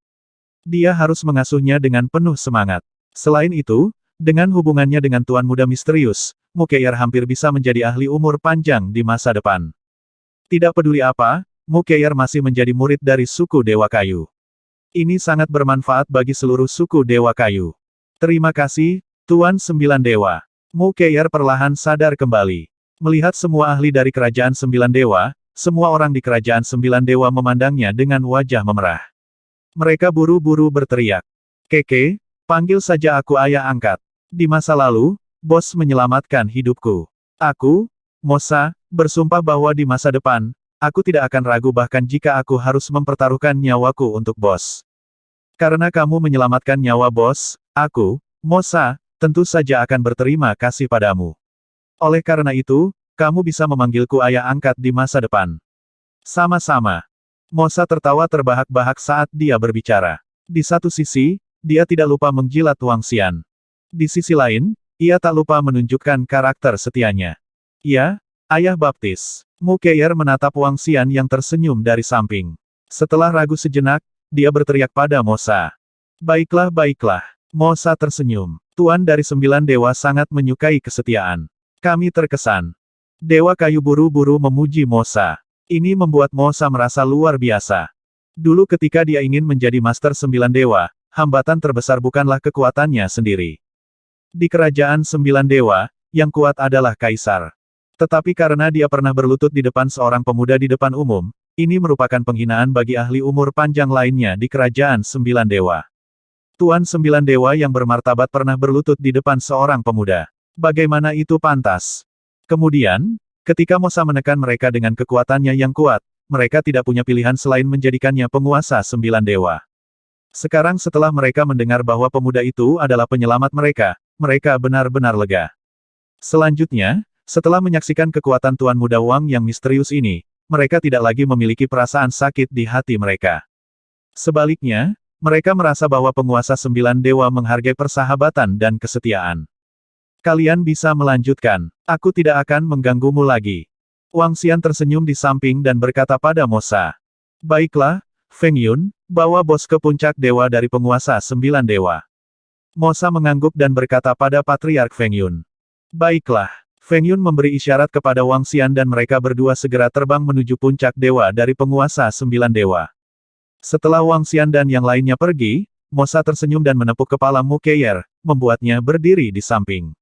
Dia harus mengasuhnya dengan penuh semangat. Selain itu, dengan hubungannya dengan Tuan Muda Misterius, Mukair hampir bisa menjadi ahli umur panjang di masa depan. Tidak peduli apa, Mukair masih menjadi murid dari suku Dewa Kayu. Ini sangat bermanfaat bagi seluruh suku Dewa Kayu. Terima kasih, Tuan 9 Dewa. Mukair perlahan sadar kembali. Melihat semua ahli dari kerajaan 9 Dewa, semua orang di kerajaan 9 Dewa memandangnya dengan wajah memerah. Mereka buru-buru berteriak. Keke, panggil saja aku ayah angkat. Di masa lalu, bos menyelamatkan hidupku. Aku, Mosa, bersumpah bahwa di masa depan, aku tidak akan ragu bahkan jika aku harus mempertaruhkan nyawaku untuk bos. Karena kamu menyelamatkan nyawa bos, aku, Mosa, tentu saja akan berterima kasih padamu. Oleh karena itu, kamu bisa memanggilku ayah angkat di masa depan. Sama-sama. Mosa tertawa terbahak-bahak saat dia berbicara. Di satu sisi, dia tidak lupa menjilat Wang Xian. Di sisi lain, ia tak lupa menunjukkan karakter setianya. Ya, ayah baptis. Mukair menatap Wang Xian yang tersenyum dari samping. Setelah ragu sejenak, dia berteriak pada Mosa. Baiklah, baiklah. Mosa tersenyum. Tuan dari 9 dewa sangat menyukai kesetiaan. Kami terkesan. Dewa kayu buru-buru memuji Mosa. Ini membuat Mosa merasa luar biasa. Dulu ketika dia ingin menjadi Master 9 Dewa, hambatan terbesar bukanlah kekuatannya sendiri. Di kerajaan 9 dewa, yang kuat adalah Kaisar. Tetapi karena dia pernah berlutut di depan seorang pemuda di depan umum, ini merupakan penghinaan bagi ahli umur panjang lainnya di kerajaan 9 dewa. Tuan 9 dewa yang bermartabat pernah berlutut di depan seorang pemuda. Bagaimana itu pantas? Kemudian, ketika Mosa menekan mereka dengan kekuatannya yang kuat, mereka tidak punya pilihan selain menjadikannya penguasa 9 dewa. Sekarang setelah mereka mendengar bahwa pemuda itu adalah penyelamat mereka, mereka benar-benar lega. Selanjutnya, setelah menyaksikan kekuatan Tuan Muda Wang yang misterius ini, mereka tidak lagi memiliki perasaan sakit di hati mereka. Sebaliknya, mereka merasa bahwa penguasa 9 dewa menghargai persahabatan dan kesetiaan. Kalian bisa melanjutkan. Aku tidak akan mengganggumu lagi. Wang Xian tersenyum di samping dan berkata pada Mosa. Baiklah, Feng Yun, bawa bos ke puncak dewa dari penguasa 9 dewa. Mosa mengangguk dan berkata pada Patriark Feng Yun. Baiklah. Feng Yun memberi isyarat kepada Wang Xian dan mereka berdua segera terbang menuju puncak dewa dari penguasa 9 dewa. Setelah Wang Xian dan yang lainnya pergi, Mosa tersenyum dan menepuk kepala Mu Keyer, membuatnya berdiri di samping.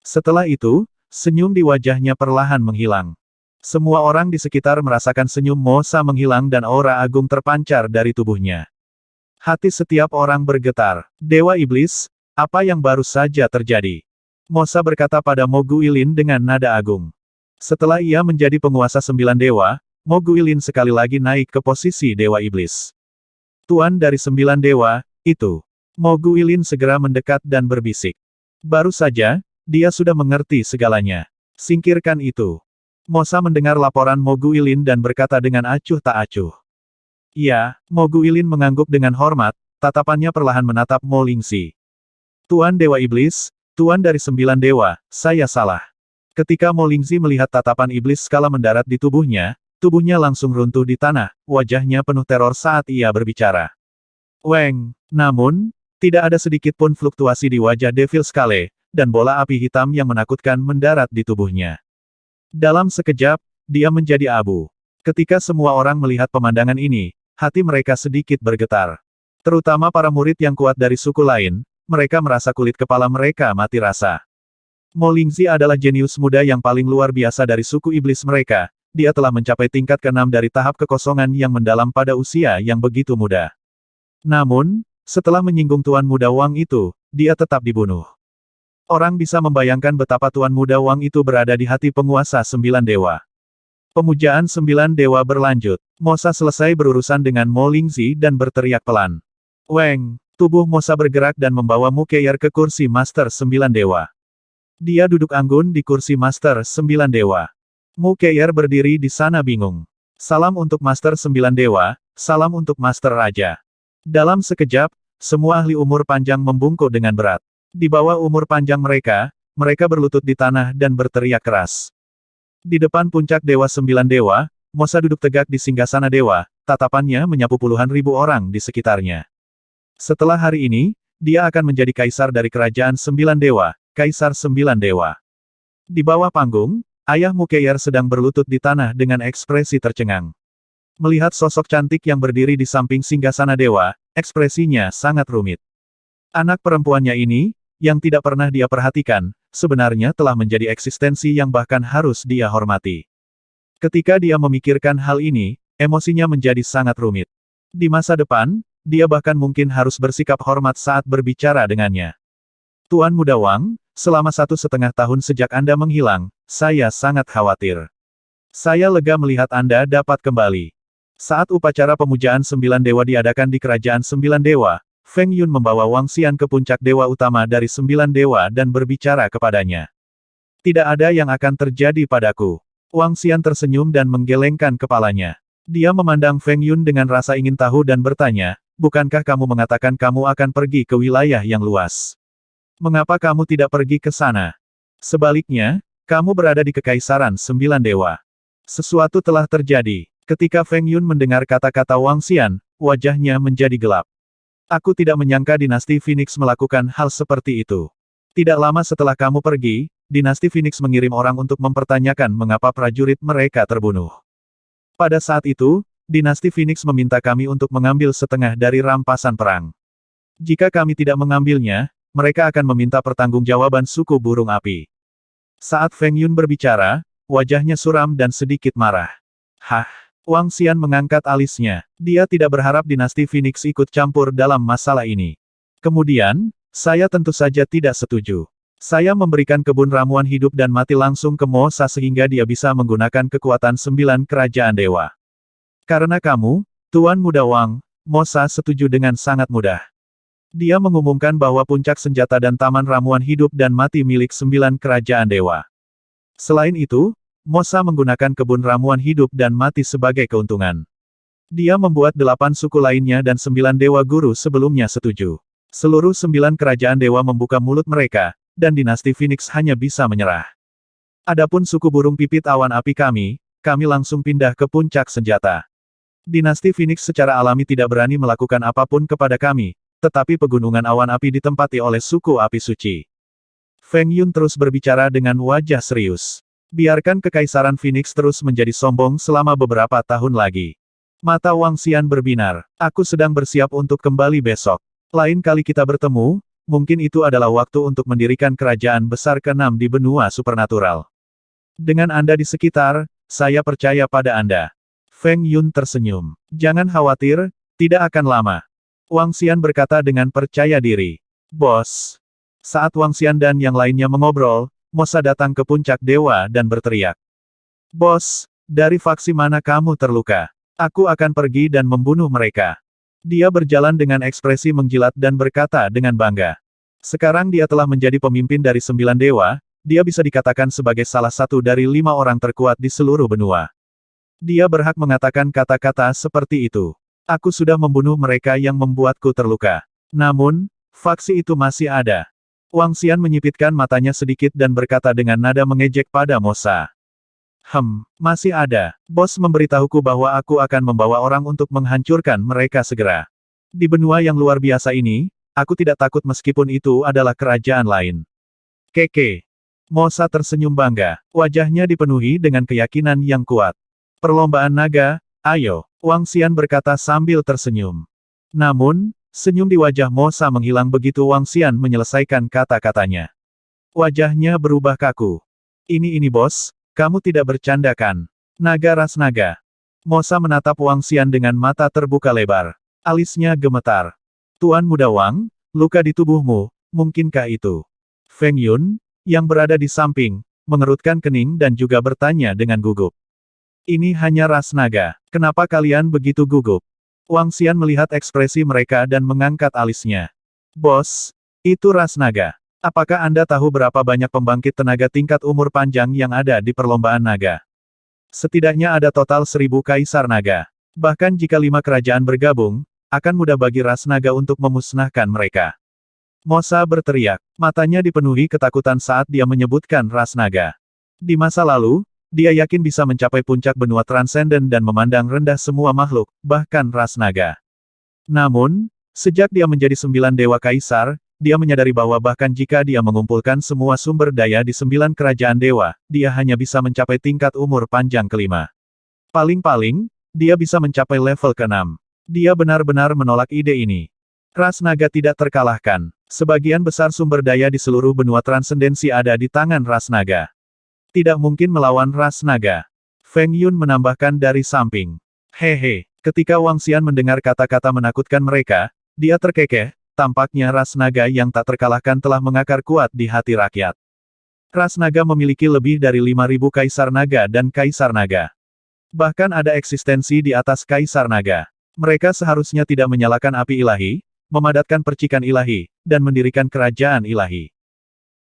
Setelah itu, senyum di wajahnya perlahan menghilang. Semua orang di sekitar merasakan senyum Mosa menghilang dan aura agung terpancar dari tubuhnya. Hati setiap orang bergetar. Dewa Iblis, apa yang baru saja terjadi? Mosa berkata pada Mo Guilin dengan nada agung. Setelah ia menjadi penguasa 9 dewa, Mo Guilin sekali lagi naik ke posisi Dewa Iblis. Tuan dari 9 dewa, itu. Mo Guilin segera mendekat dan berbisik. Baru saja, dia sudah mengerti segalanya. Singkirkan itu. Mosa mendengar laporan Mo Guilin dan berkata dengan acuh tak acuh. Ya, Mo Guilin mengangguk dengan hormat, tatapannya perlahan menatap Mo Lingxi. Tuan Dewa Iblis, Tuan dari 9 dewa, saya salah. Ketika Mo Lingxi melihat tatapan iblis skala mendarat di tubuhnya langsung runtuh di tanah, wajahnya penuh teror saat ia berbicara. Weng, namun, tidak ada sedikit pun fluktuasi di wajah Devil Scale, dan bola api hitam yang menakutkan mendarat di tubuhnya. Dalam sekejap, dia menjadi abu. Ketika semua orang melihat pemandangan ini, hati mereka sedikit bergetar. Terutama para murid yang kuat dari suku lain, mereka merasa kulit kepala mereka mati rasa. Mo Lingxi adalah jenius muda yang paling luar biasa dari suku iblis mereka, dia telah mencapai tingkat ke-6 dari tahap kekosongan yang mendalam pada usia yang begitu muda. Namun, setelah menyinggung Tuan Muda Wang itu, dia tetap dibunuh. Orang bisa membayangkan betapa Tuan Muda Wang itu berada di hati penguasa 9 dewa. Pemujaan 9 dewa berlanjut. Mosa selesai berurusan dengan Mo Lingxi dan berteriak pelan. Weng, tubuh Mosa bergerak dan membawa Mu Keyer ke kursi Master 9 dewa. Dia duduk anggun di kursi Master 9 dewa. Mu Keyer berdiri di sana bingung. Salam untuk Master 9 dewa, salam untuk Master Raja. Dalam sekejap, semua ahli umur panjang membungkuk dengan berat. Di bawah umur panjang mereka, mereka berlutut di tanah dan berteriak keras. Di depan puncak Dewa 9 dewa, Mosa duduk tegak di singgasana dewa, tatapannya menyapu puluhan ribu orang di sekitarnya. Setelah hari ini, dia akan menjadi kaisar dari kerajaan 9 dewa, Kaisar 9 dewa. Di bawah panggung, ayah Mu Keyer sedang berlutut di tanah dengan ekspresi tercengang. Melihat sosok cantik yang berdiri di samping singgasana dewa, ekspresinya sangat rumit. Anak perempuannya ini, yang tidak pernah dia perhatikan, sebenarnya telah menjadi eksistensi yang bahkan harus dia hormati. Ketika dia memikirkan hal ini, emosinya menjadi sangat rumit. Di masa depan, dia bahkan mungkin harus bersikap hormat saat berbicara dengannya. Tuan Muda Wang, selama 1,5 tahun sejak Anda menghilang, saya sangat khawatir. Saya lega melihat Anda dapat kembali. Saat upacara pemujaan 9 dewa diadakan di kerajaan 9 dewa, Feng Yun membawa Wang Xian ke puncak dewa utama dari 9 dewa dan berbicara kepadanya. Tidak ada yang akan terjadi padaku. Wang Xian tersenyum dan menggelengkan kepalanya. Dia memandang Feng Yun dengan rasa ingin tahu dan bertanya, bukankah kamu mengatakan kamu akan pergi ke wilayah yang luas? Mengapa kamu tidak pergi ke sana? Sebaliknya, kamu berada di kekaisaran 9 dewa. Sesuatu telah terjadi. Ketika Feng Yun mendengar kata-kata Wang Xian, wajahnya menjadi gelap. Aku tidak menyangka dinasti Phoenix melakukan hal seperti itu. Tidak lama setelah kamu pergi, dinasti Phoenix mengirim orang untuk mempertanyakan mengapa prajurit mereka terbunuh. Pada saat itu, dinasti Phoenix meminta kami untuk mengambil setengah dari rampasan perang. Jika kami tidak mengambilnya, mereka akan meminta pertanggungjawaban suku burung api. Saat Feng Yun berbicara, wajahnya suram dan sedikit marah. Hah? Wang Xian mengangkat alisnya. Dia tidak berharap dinasti Phoenix ikut campur dalam masalah ini. Kemudian, saya tentu saja tidak setuju. Saya memberikan kebun ramuan hidup dan mati langsung ke Mosa sehingga dia bisa menggunakan kekuatan 9 kerajaan dewa. Karena kamu, Tuan Muda Wang, Mosa setuju dengan sangat mudah. Dia mengumumkan bahwa puncak senjata dan taman ramuan hidup dan mati milik 9 kerajaan dewa. Selain itu, Mosa menggunakan kebun ramuan hidup dan mati sebagai keuntungan. Dia membuat 8 suku lainnya dan 9 dewa guru sebelumnya setuju. Seluruh 9 kerajaan dewa membuka mulut mereka, dan dinasti Phoenix hanya bisa menyerah. Adapun suku burung pipit awan api kami langsung pindah ke puncak senjata. Dinasti Phoenix secara alami tidak berani melakukan apapun kepada kami, tetapi pegunungan awan api ditempati oleh suku api suci. Feng Yun terus berbicara dengan wajah serius. Biarkan Kekaisaran Phoenix terus menjadi sombong selama beberapa tahun lagi. Mata Wang Xian berbinar. Aku sedang bersiap untuk kembali besok. Lain kali kita bertemu, mungkin itu adalah waktu untuk mendirikan kerajaan besar ke-6 di benua supernatural. Dengan Anda di sekitar, saya percaya pada Anda. Feng Yun tersenyum. Jangan khawatir, tidak akan lama. Wang Xian berkata dengan percaya diri. Bos. Saat Wang Xian dan yang lainnya mengobrol, Mosa datang ke puncak dewa dan berteriak. Bos, dari faksi mana kamu terluka? Aku akan pergi dan membunuh mereka. Dia berjalan dengan ekspresi menjilat dan berkata dengan bangga. Sekarang dia telah menjadi pemimpin dari 9 dewa, dia bisa dikatakan sebagai salah satu dari 5 orang terkuat di seluruh benua. Dia berhak mengatakan kata-kata seperti itu. Aku sudah membunuh mereka yang membuatku terluka. Namun, faksi itu masih ada. Wang Xian menyipitkan matanya sedikit dan berkata dengan nada mengejek pada Mosa. Masih ada. Bos memberitahuku bahwa aku akan membawa orang untuk menghancurkan mereka segera. Di benua yang luar biasa ini, aku tidak takut meskipun itu adalah kerajaan lain. Keke. Mosa tersenyum bangga. Wajahnya dipenuhi dengan keyakinan yang kuat. Perlombaan naga, ayo. Wang Xian berkata sambil tersenyum. Namun, senyum di wajah Mosa menghilang begitu Wang Xian menyelesaikan kata-katanya. Wajahnya berubah kaku. Ini bos, kamu tidak bercanda kan? Naga ras naga. Mosa menatap Wang Xian dengan mata terbuka lebar. Alisnya gemetar. Tuan Muda Wang, luka di tubuhmu, mungkinkah itu? Feng Yun, yang berada di samping, mengerutkan kening dan juga bertanya dengan gugup. Ini hanya ras naga. Kenapa kalian begitu gugup? Wang Xian melihat ekspresi mereka dan mengangkat alisnya. Bos, itu ras naga. Apakah Anda tahu berapa banyak pembangkit tenaga tingkat umur panjang yang ada di perlombaan naga? Setidaknya ada total 1000 kaisar naga. Bahkan jika 5 kerajaan bergabung, akan mudah bagi ras naga untuk memusnahkan mereka. Mosa berteriak. Matanya dipenuhi ketakutan saat dia menyebutkan ras naga. Di masa lalu, dia yakin bisa mencapai puncak benua transenden dan memandang rendah semua makhluk, bahkan ras naga. Namun, sejak dia menjadi 9 dewa kaisar, dia menyadari bahwa bahkan jika dia mengumpulkan semua sumber daya di 9 kerajaan dewa, dia hanya bisa mencapai tingkat umur panjang ke-5. Paling-paling, dia bisa mencapai level ke-6. Dia benar-benar menolak ide ini. Ras naga tidak terkalahkan. Sebagian besar sumber daya di seluruh benua transendensi ada di tangan ras naga. Tidak mungkin melawan ras naga. Feng Yun menambahkan dari samping. Hehe, ketika Wang Xian mendengar kata-kata menakutkan mereka, dia terkekeh, tampaknya ras naga yang tak terkalahkan telah mengakar kuat di hati rakyat. Ras naga memiliki lebih dari 5.000 kaisar naga dan kaisar naga. Bahkan ada eksistensi di atas kaisar naga. Mereka seharusnya tidak menyalakan api ilahi, memadatkan percikan ilahi, dan mendirikan kerajaan ilahi.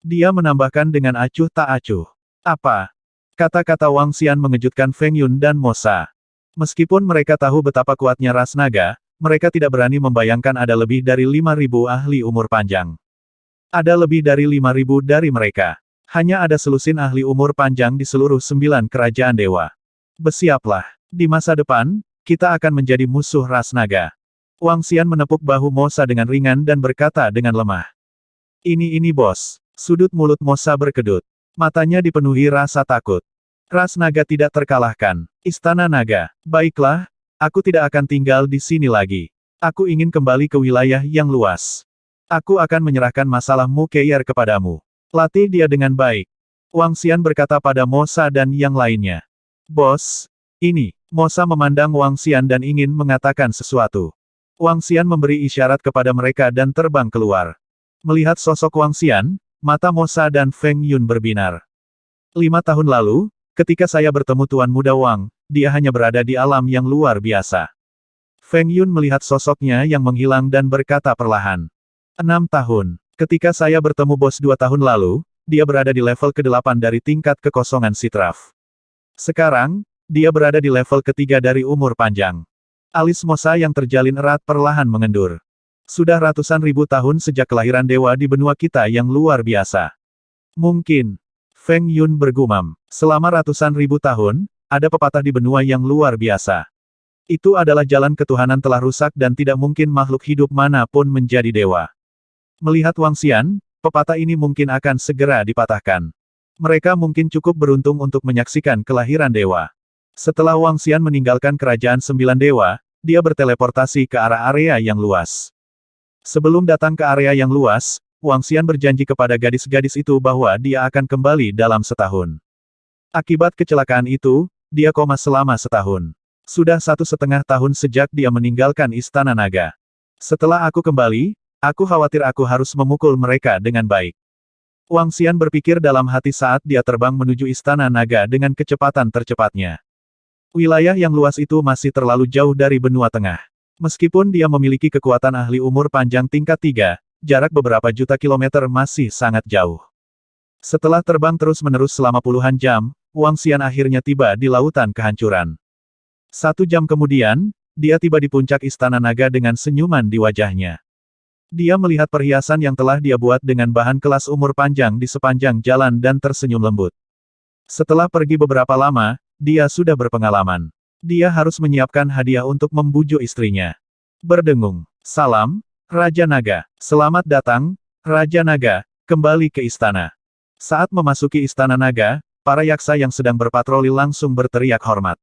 Dia menambahkan dengan acuh tak acuh. Apa? Kata-kata Wang Xian mengejutkan Feng Yun dan Mosa. Meskipun mereka tahu betapa kuatnya ras naga, mereka tidak berani membayangkan ada lebih dari 5.000 ahli umur panjang. Ada lebih dari 5.000 dari mereka. Hanya ada selusin ahli umur panjang di seluruh 9 kerajaan dewa. Bersiaplah. Di masa depan, kita akan menjadi musuh ras naga. Wang Xian menepuk bahu Mosa dengan ringan dan berkata dengan lemah. Ini bos. Sudut mulut Mosa berkedut. Matanya dipenuhi rasa takut. Ras naga tidak terkalahkan. Istana naga. Baiklah, aku tidak akan tinggal di sini lagi. Aku ingin kembali ke wilayah yang luas. Aku akan menyerahkan masalah Mu Keier kepadamu. Latih dia dengan baik. Wang Xian berkata pada Mosa dan yang lainnya. Bos, ini. Mosa memandang Wang Xian dan ingin mengatakan sesuatu. Wang Xian memberi isyarat kepada mereka dan terbang keluar. Melihat sosok Wang Xian, mata Mosa dan Feng Yun berbinar. 5 tahun lalu, ketika saya bertemu Tuan Muda Wang, dia hanya berada di alam yang luar biasa. Feng Yun melihat sosoknya yang menghilang dan berkata perlahan. 6 tahun. Ketika saya bertemu bos 2 tahun lalu, dia berada di level ke-8 dari tingkat kekosongan Sitraf. Sekarang, dia berada di level ketiga dari umur panjang. Alis Mosa yang terjalin erat perlahan mengendur. Sudah ratusan ribu tahun sejak kelahiran dewa di benua kita yang luar biasa. Mungkin. Feng Yun bergumam. Selama ratusan ribu tahun, ada pepatah di benua yang luar biasa. Itu adalah jalan ketuhanan telah rusak dan tidak mungkin makhluk hidup manapun menjadi dewa. Melihat Wang Xian, pepatah ini mungkin akan segera dipatahkan. Mereka mungkin cukup beruntung untuk menyaksikan kelahiran dewa. Setelah Wang Xian meninggalkan kerajaan 9 dewa, dia berteleportasi ke arah area yang luas. Sebelum datang ke area yang luas, Wang Xian berjanji kepada gadis-gadis itu bahwa dia akan kembali dalam setahun. Akibat kecelakaan itu, dia koma selama setahun. Sudah 1,5 tahun sejak dia meninggalkan Istana Naga. Setelah aku kembali, aku khawatir aku harus memukul mereka dengan baik. Wang Xian berpikir dalam hati saat dia terbang menuju Istana Naga dengan kecepatan tercepatnya. Wilayah yang luas itu masih terlalu jauh dari benua tengah. Meskipun dia memiliki kekuatan ahli umur panjang tingkat 3, jarak beberapa juta kilometer masih sangat jauh. Setelah terbang terus-menerus selama puluhan jam, Wang Xian akhirnya tiba di lautan kehancuran. 1 jam kemudian, dia tiba di puncak Istana Naga dengan senyuman di wajahnya. Dia melihat perhiasan yang telah dia buat dengan bahan kelas umur panjang di sepanjang jalan dan tersenyum lembut. Setelah pergi beberapa lama, dia sudah berpengalaman. Dia harus menyiapkan hadiah untuk membujuk istrinya. Berdengung. Salam, Raja Naga. Selamat datang, Raja Naga, kembali ke istana. Saat memasuki Istana Naga, para yaksa yang sedang berpatroli langsung berteriak hormat.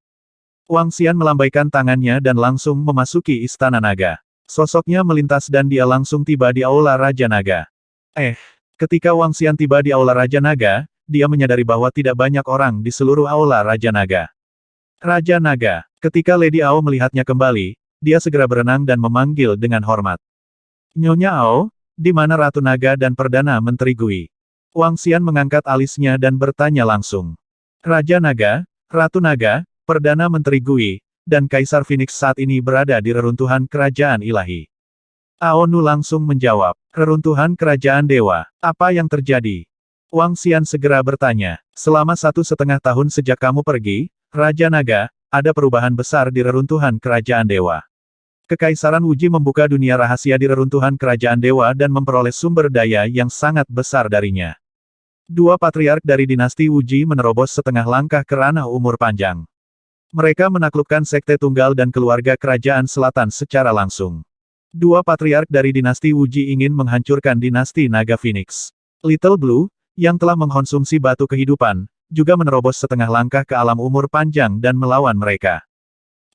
Wang Xian melambaikan tangannya dan langsung memasuki Istana Naga. Sosoknya melintas dan dia langsung tiba di Aula Raja Naga. Ketika Wang Xian tiba di Aula Raja Naga, dia menyadari bahwa tidak banyak orang di seluruh Aula Raja Naga. Raja Naga. Ketika Lady Ao melihatnya kembali, dia segera berenang dan memanggil dengan hormat. Nyonya Ao, di mana Ratu Naga dan Perdana Menteri Gui? Wang Xian mengangkat alisnya dan bertanya langsung. Raja Naga, Ratu Naga, Perdana Menteri Gui, dan Kaisar Phoenix saat ini berada di reruntuhan kerajaan ilahi. Ao Nu langsung menjawab. Reruntuhan kerajaan dewa. Apa yang terjadi? Wang Xian segera bertanya. Selama 1,5 tahun sejak kamu pergi, Raja Naga, ada perubahan besar di reruntuhan kerajaan dewa. Kekaisaran Wuji membuka dunia rahasia di reruntuhan kerajaan dewa dan memperoleh sumber daya yang sangat besar darinya. 2 patriark dari dinasti Wuji menerobos setengah langkah ke ranah umur panjang. Mereka menaklukkan sekte tunggal dan keluarga kerajaan selatan secara langsung. 2 patriark dari dinasti Wuji ingin menghancurkan dinasti Naga Phoenix. Little Blue, yang telah mengkonsumsi batu kehidupan, juga menerobos setengah langkah ke alam umur panjang dan melawan mereka.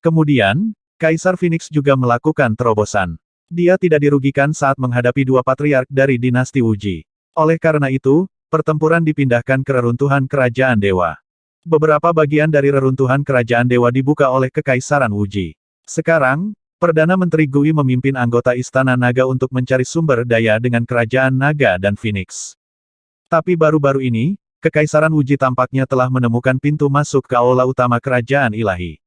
Kemudian, Kaisar Phoenix juga melakukan terobosan. Dia tidak dirugikan saat menghadapi 2 patriark dari dinasti Wuji. Oleh karena itu, pertempuran dipindahkan ke reruntuhan kerajaan dewa. Beberapa bagian dari reruntuhan kerajaan dewa dibuka oleh Kekaisaran Wuji. Sekarang, Perdana Menteri Gui memimpin anggota Istana Naga untuk mencari sumber daya dengan kerajaan Naga dan Phoenix. Tapi baru-baru ini, Kekaisaran Wuji tampaknya telah menemukan pintu masuk ke aula utama kerajaan ilahi.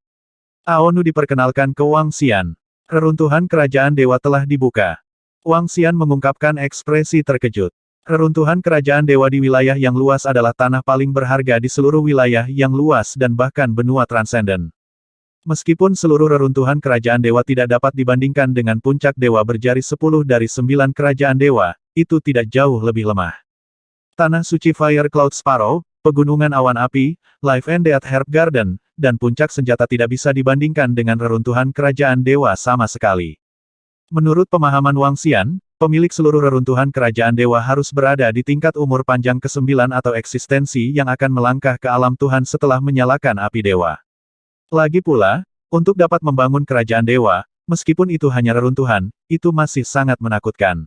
Ao Nu diperkenalkan ke Wang Xian. Reruntuhan kerajaan dewa telah dibuka. Wang Xian mengungkapkan ekspresi terkejut. Reruntuhan kerajaan dewa di wilayah yang luas adalah tanah paling berharga di seluruh wilayah yang luas dan bahkan benua transenden. Meskipun seluruh reruntuhan kerajaan dewa tidak dapat dibandingkan dengan puncak dewa berjari 10 dari 9 kerajaan dewa, itu tidak jauh lebih lemah. Tanah suci Fire Cloud Sparrow, pegunungan awan api, Life and Death Herb Garden, dan puncak senjata tidak bisa dibandingkan dengan reruntuhan kerajaan dewa sama sekali. Menurut pemahaman Wang Xian, pemilik seluruh reruntuhan kerajaan dewa harus berada di tingkat umur panjang ke-9 atau eksistensi yang akan melangkah ke alam Tuhan setelah menyalakan api dewa. Lagi pula, untuk dapat membangun kerajaan dewa, meskipun itu hanya reruntuhan, itu masih sangat menakutkan.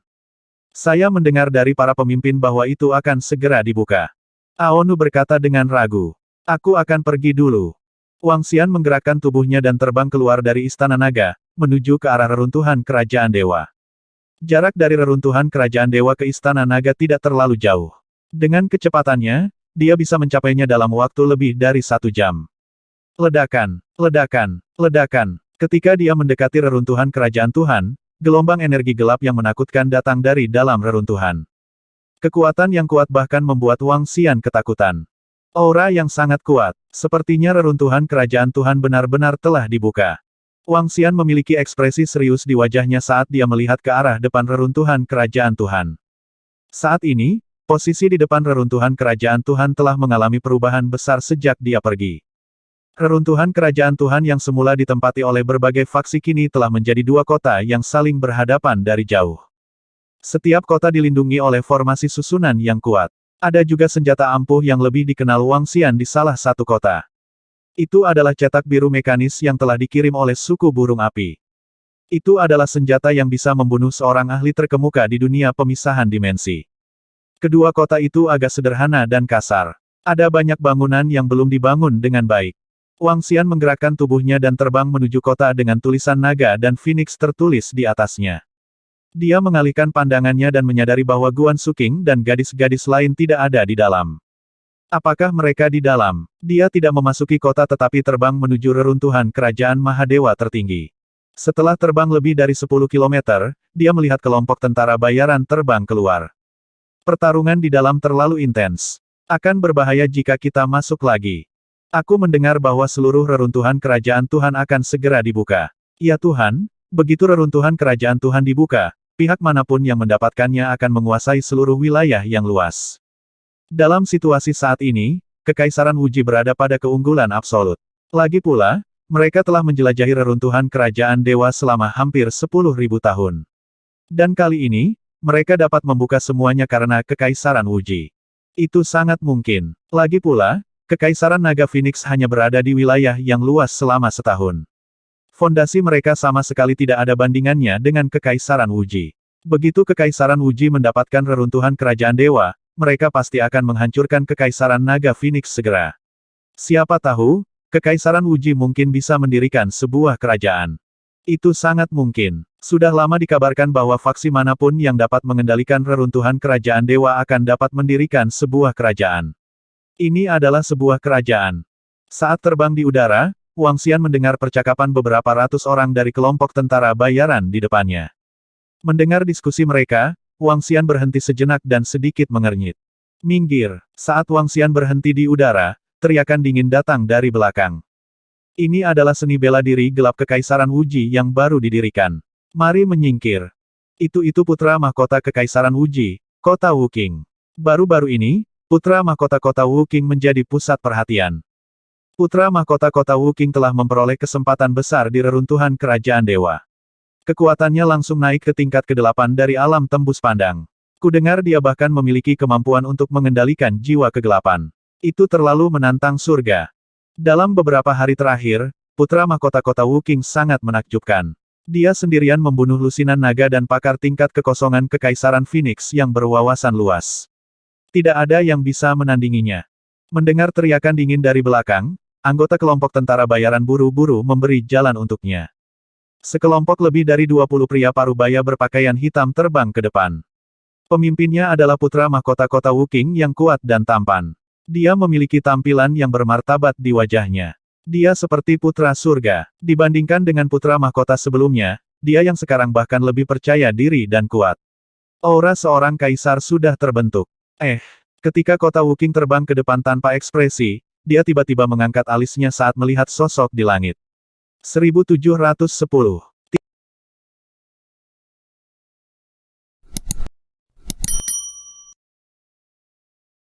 Saya mendengar dari para pemimpin bahwa itu akan segera dibuka. Aonu berkata dengan ragu. Aku akan pergi dulu. Wang Xian menggerakkan tubuhnya dan terbang keluar dari Istana Naga, menuju ke arah reruntuhan kerajaan dewa. Jarak dari reruntuhan kerajaan dewa ke Istana Naga tidak terlalu jauh. Dengan kecepatannya, dia bisa mencapainya dalam waktu lebih dari 1 jam. Ledakan, ledakan, ledakan. Ketika dia mendekati reruntuhan kerajaan Tuhan, gelombang energi gelap yang menakutkan datang dari dalam reruntuhan. Kekuatan yang kuat bahkan membuat Wang Xian ketakutan. Aura yang sangat kuat, sepertinya reruntuhan kerajaan Tuhan benar-benar telah dibuka. Wang Xian memiliki ekspresi serius di wajahnya saat dia melihat ke arah depan reruntuhan kerajaan Tuhan. Saat ini, posisi di depan reruntuhan kerajaan Tuhan telah mengalami perubahan besar sejak dia pergi. Reruntuhan kerajaan Tuhan yang semula ditempati oleh berbagai faksi kini telah menjadi 2 kota yang saling berhadapan dari jauh. Setiap kota dilindungi oleh formasi susunan yang kuat. Ada juga senjata ampuh yang lebih dikenal Wang Xian di salah satu kota. Itu adalah cetak biru mekanis yang telah dikirim oleh suku burung api. Itu adalah senjata yang bisa membunuh seorang ahli terkemuka di dunia pemisahan dimensi. Kedua kota itu agak sederhana dan kasar. Ada banyak bangunan yang belum dibangun dengan baik. Wang Xian menggerakkan tubuhnya dan terbang menuju kota dengan tulisan naga dan Phoenix tertulis di atasnya. Dia mengalihkan pandangannya dan menyadari bahwa Guan Suking dan gadis-gadis lain tidak ada di dalam. Apakah mereka di dalam? Dia tidak memasuki kota tetapi terbang menuju reruntuhan kerajaan Mahadewa tertinggi. Setelah terbang lebih dari 10 kilometer, dia melihat kelompok tentara bayaran terbang keluar. Pertarungan di dalam terlalu intens. Akan berbahaya jika kita masuk lagi. Aku mendengar bahwa seluruh reruntuhan kerajaan Tuhan akan segera dibuka. Ya Tuhan, begitu reruntuhan kerajaan Tuhan dibuka, pihak manapun yang mendapatkannya akan menguasai seluruh wilayah yang luas. Dalam situasi saat ini, Kekaisaran Wuji berada pada keunggulan absolut. Lagi pula, mereka telah menjelajahi reruntuhan kerajaan dewa selama hampir 10.000 tahun. Dan kali ini, mereka dapat membuka semuanya karena Kekaisaran Wuji. Itu sangat mungkin. Lagi pula, Kekaisaran Naga Phoenix hanya berada di wilayah yang luas selama setahun. Fondasi mereka sama sekali tidak ada bandingannya dengan Kekaisaran Wuji. Begitu Kekaisaran Wuji mendapatkan reruntuhan kerajaan dewa, mereka pasti akan menghancurkan Kekaisaran Naga Phoenix segera. Siapa tahu, Kekaisaran Wuji mungkin bisa mendirikan sebuah kerajaan. Itu sangat mungkin. Sudah lama dikabarkan bahwa faksi manapun yang dapat mengendalikan reruntuhan kerajaan dewa akan dapat mendirikan sebuah kerajaan. Ini adalah sebuah kerajaan. Saat terbang di udara, Wang Xian mendengar percakapan beberapa ratus orang dari kelompok tentara bayaran di depannya. Mendengar diskusi mereka, Wang Xian berhenti sejenak dan sedikit mengernyit. Minggir. Saat Wang Xian berhenti di udara, teriakan dingin datang dari belakang. Ini adalah seni bela diri gelap Kekaisaran Wuji yang baru didirikan. Mari menyingkir. Itu putra mahkota Kekaisaran Wuji, kota Wuqing. Baru-baru ini, putra mahkota kota Wuqing menjadi pusat perhatian. Putra mahkota kota Wuqing telah memperoleh kesempatan besar di reruntuhan kerajaan dewa. Kekuatannya langsung naik ke tingkat ke-8 dari alam tembus pandang. Kudengar dia bahkan memiliki kemampuan untuk mengendalikan jiwa kegelapan. Itu terlalu menantang surga. Dalam beberapa hari terakhir, putra mahkota kota Wuqing sangat menakjubkan. Dia sendirian membunuh lusinan naga dan pakar tingkat kekosongan Kekaisaran Phoenix yang berwawasan luas. Tidak ada yang bisa menandinginya. Mendengar teriakan dingin dari belakang, anggota kelompok tentara bayaran buru-buru memberi jalan untuknya. Sekelompok lebih dari 20 pria parubaya berpakaian hitam terbang ke depan. Pemimpinnya adalah putra mahkota kota Wuqing yang kuat dan tampan. Dia memiliki tampilan yang bermartabat di wajahnya. Dia seperti putra surga. Dibandingkan dengan putra mahkota sebelumnya, dia yang sekarang bahkan lebih percaya diri dan kuat. Aura seorang kaisar sudah terbentuk. Ketika kota Wuqing terbang ke depan tanpa ekspresi, dia tiba-tiba mengangkat alisnya saat melihat sosok di langit. 1710.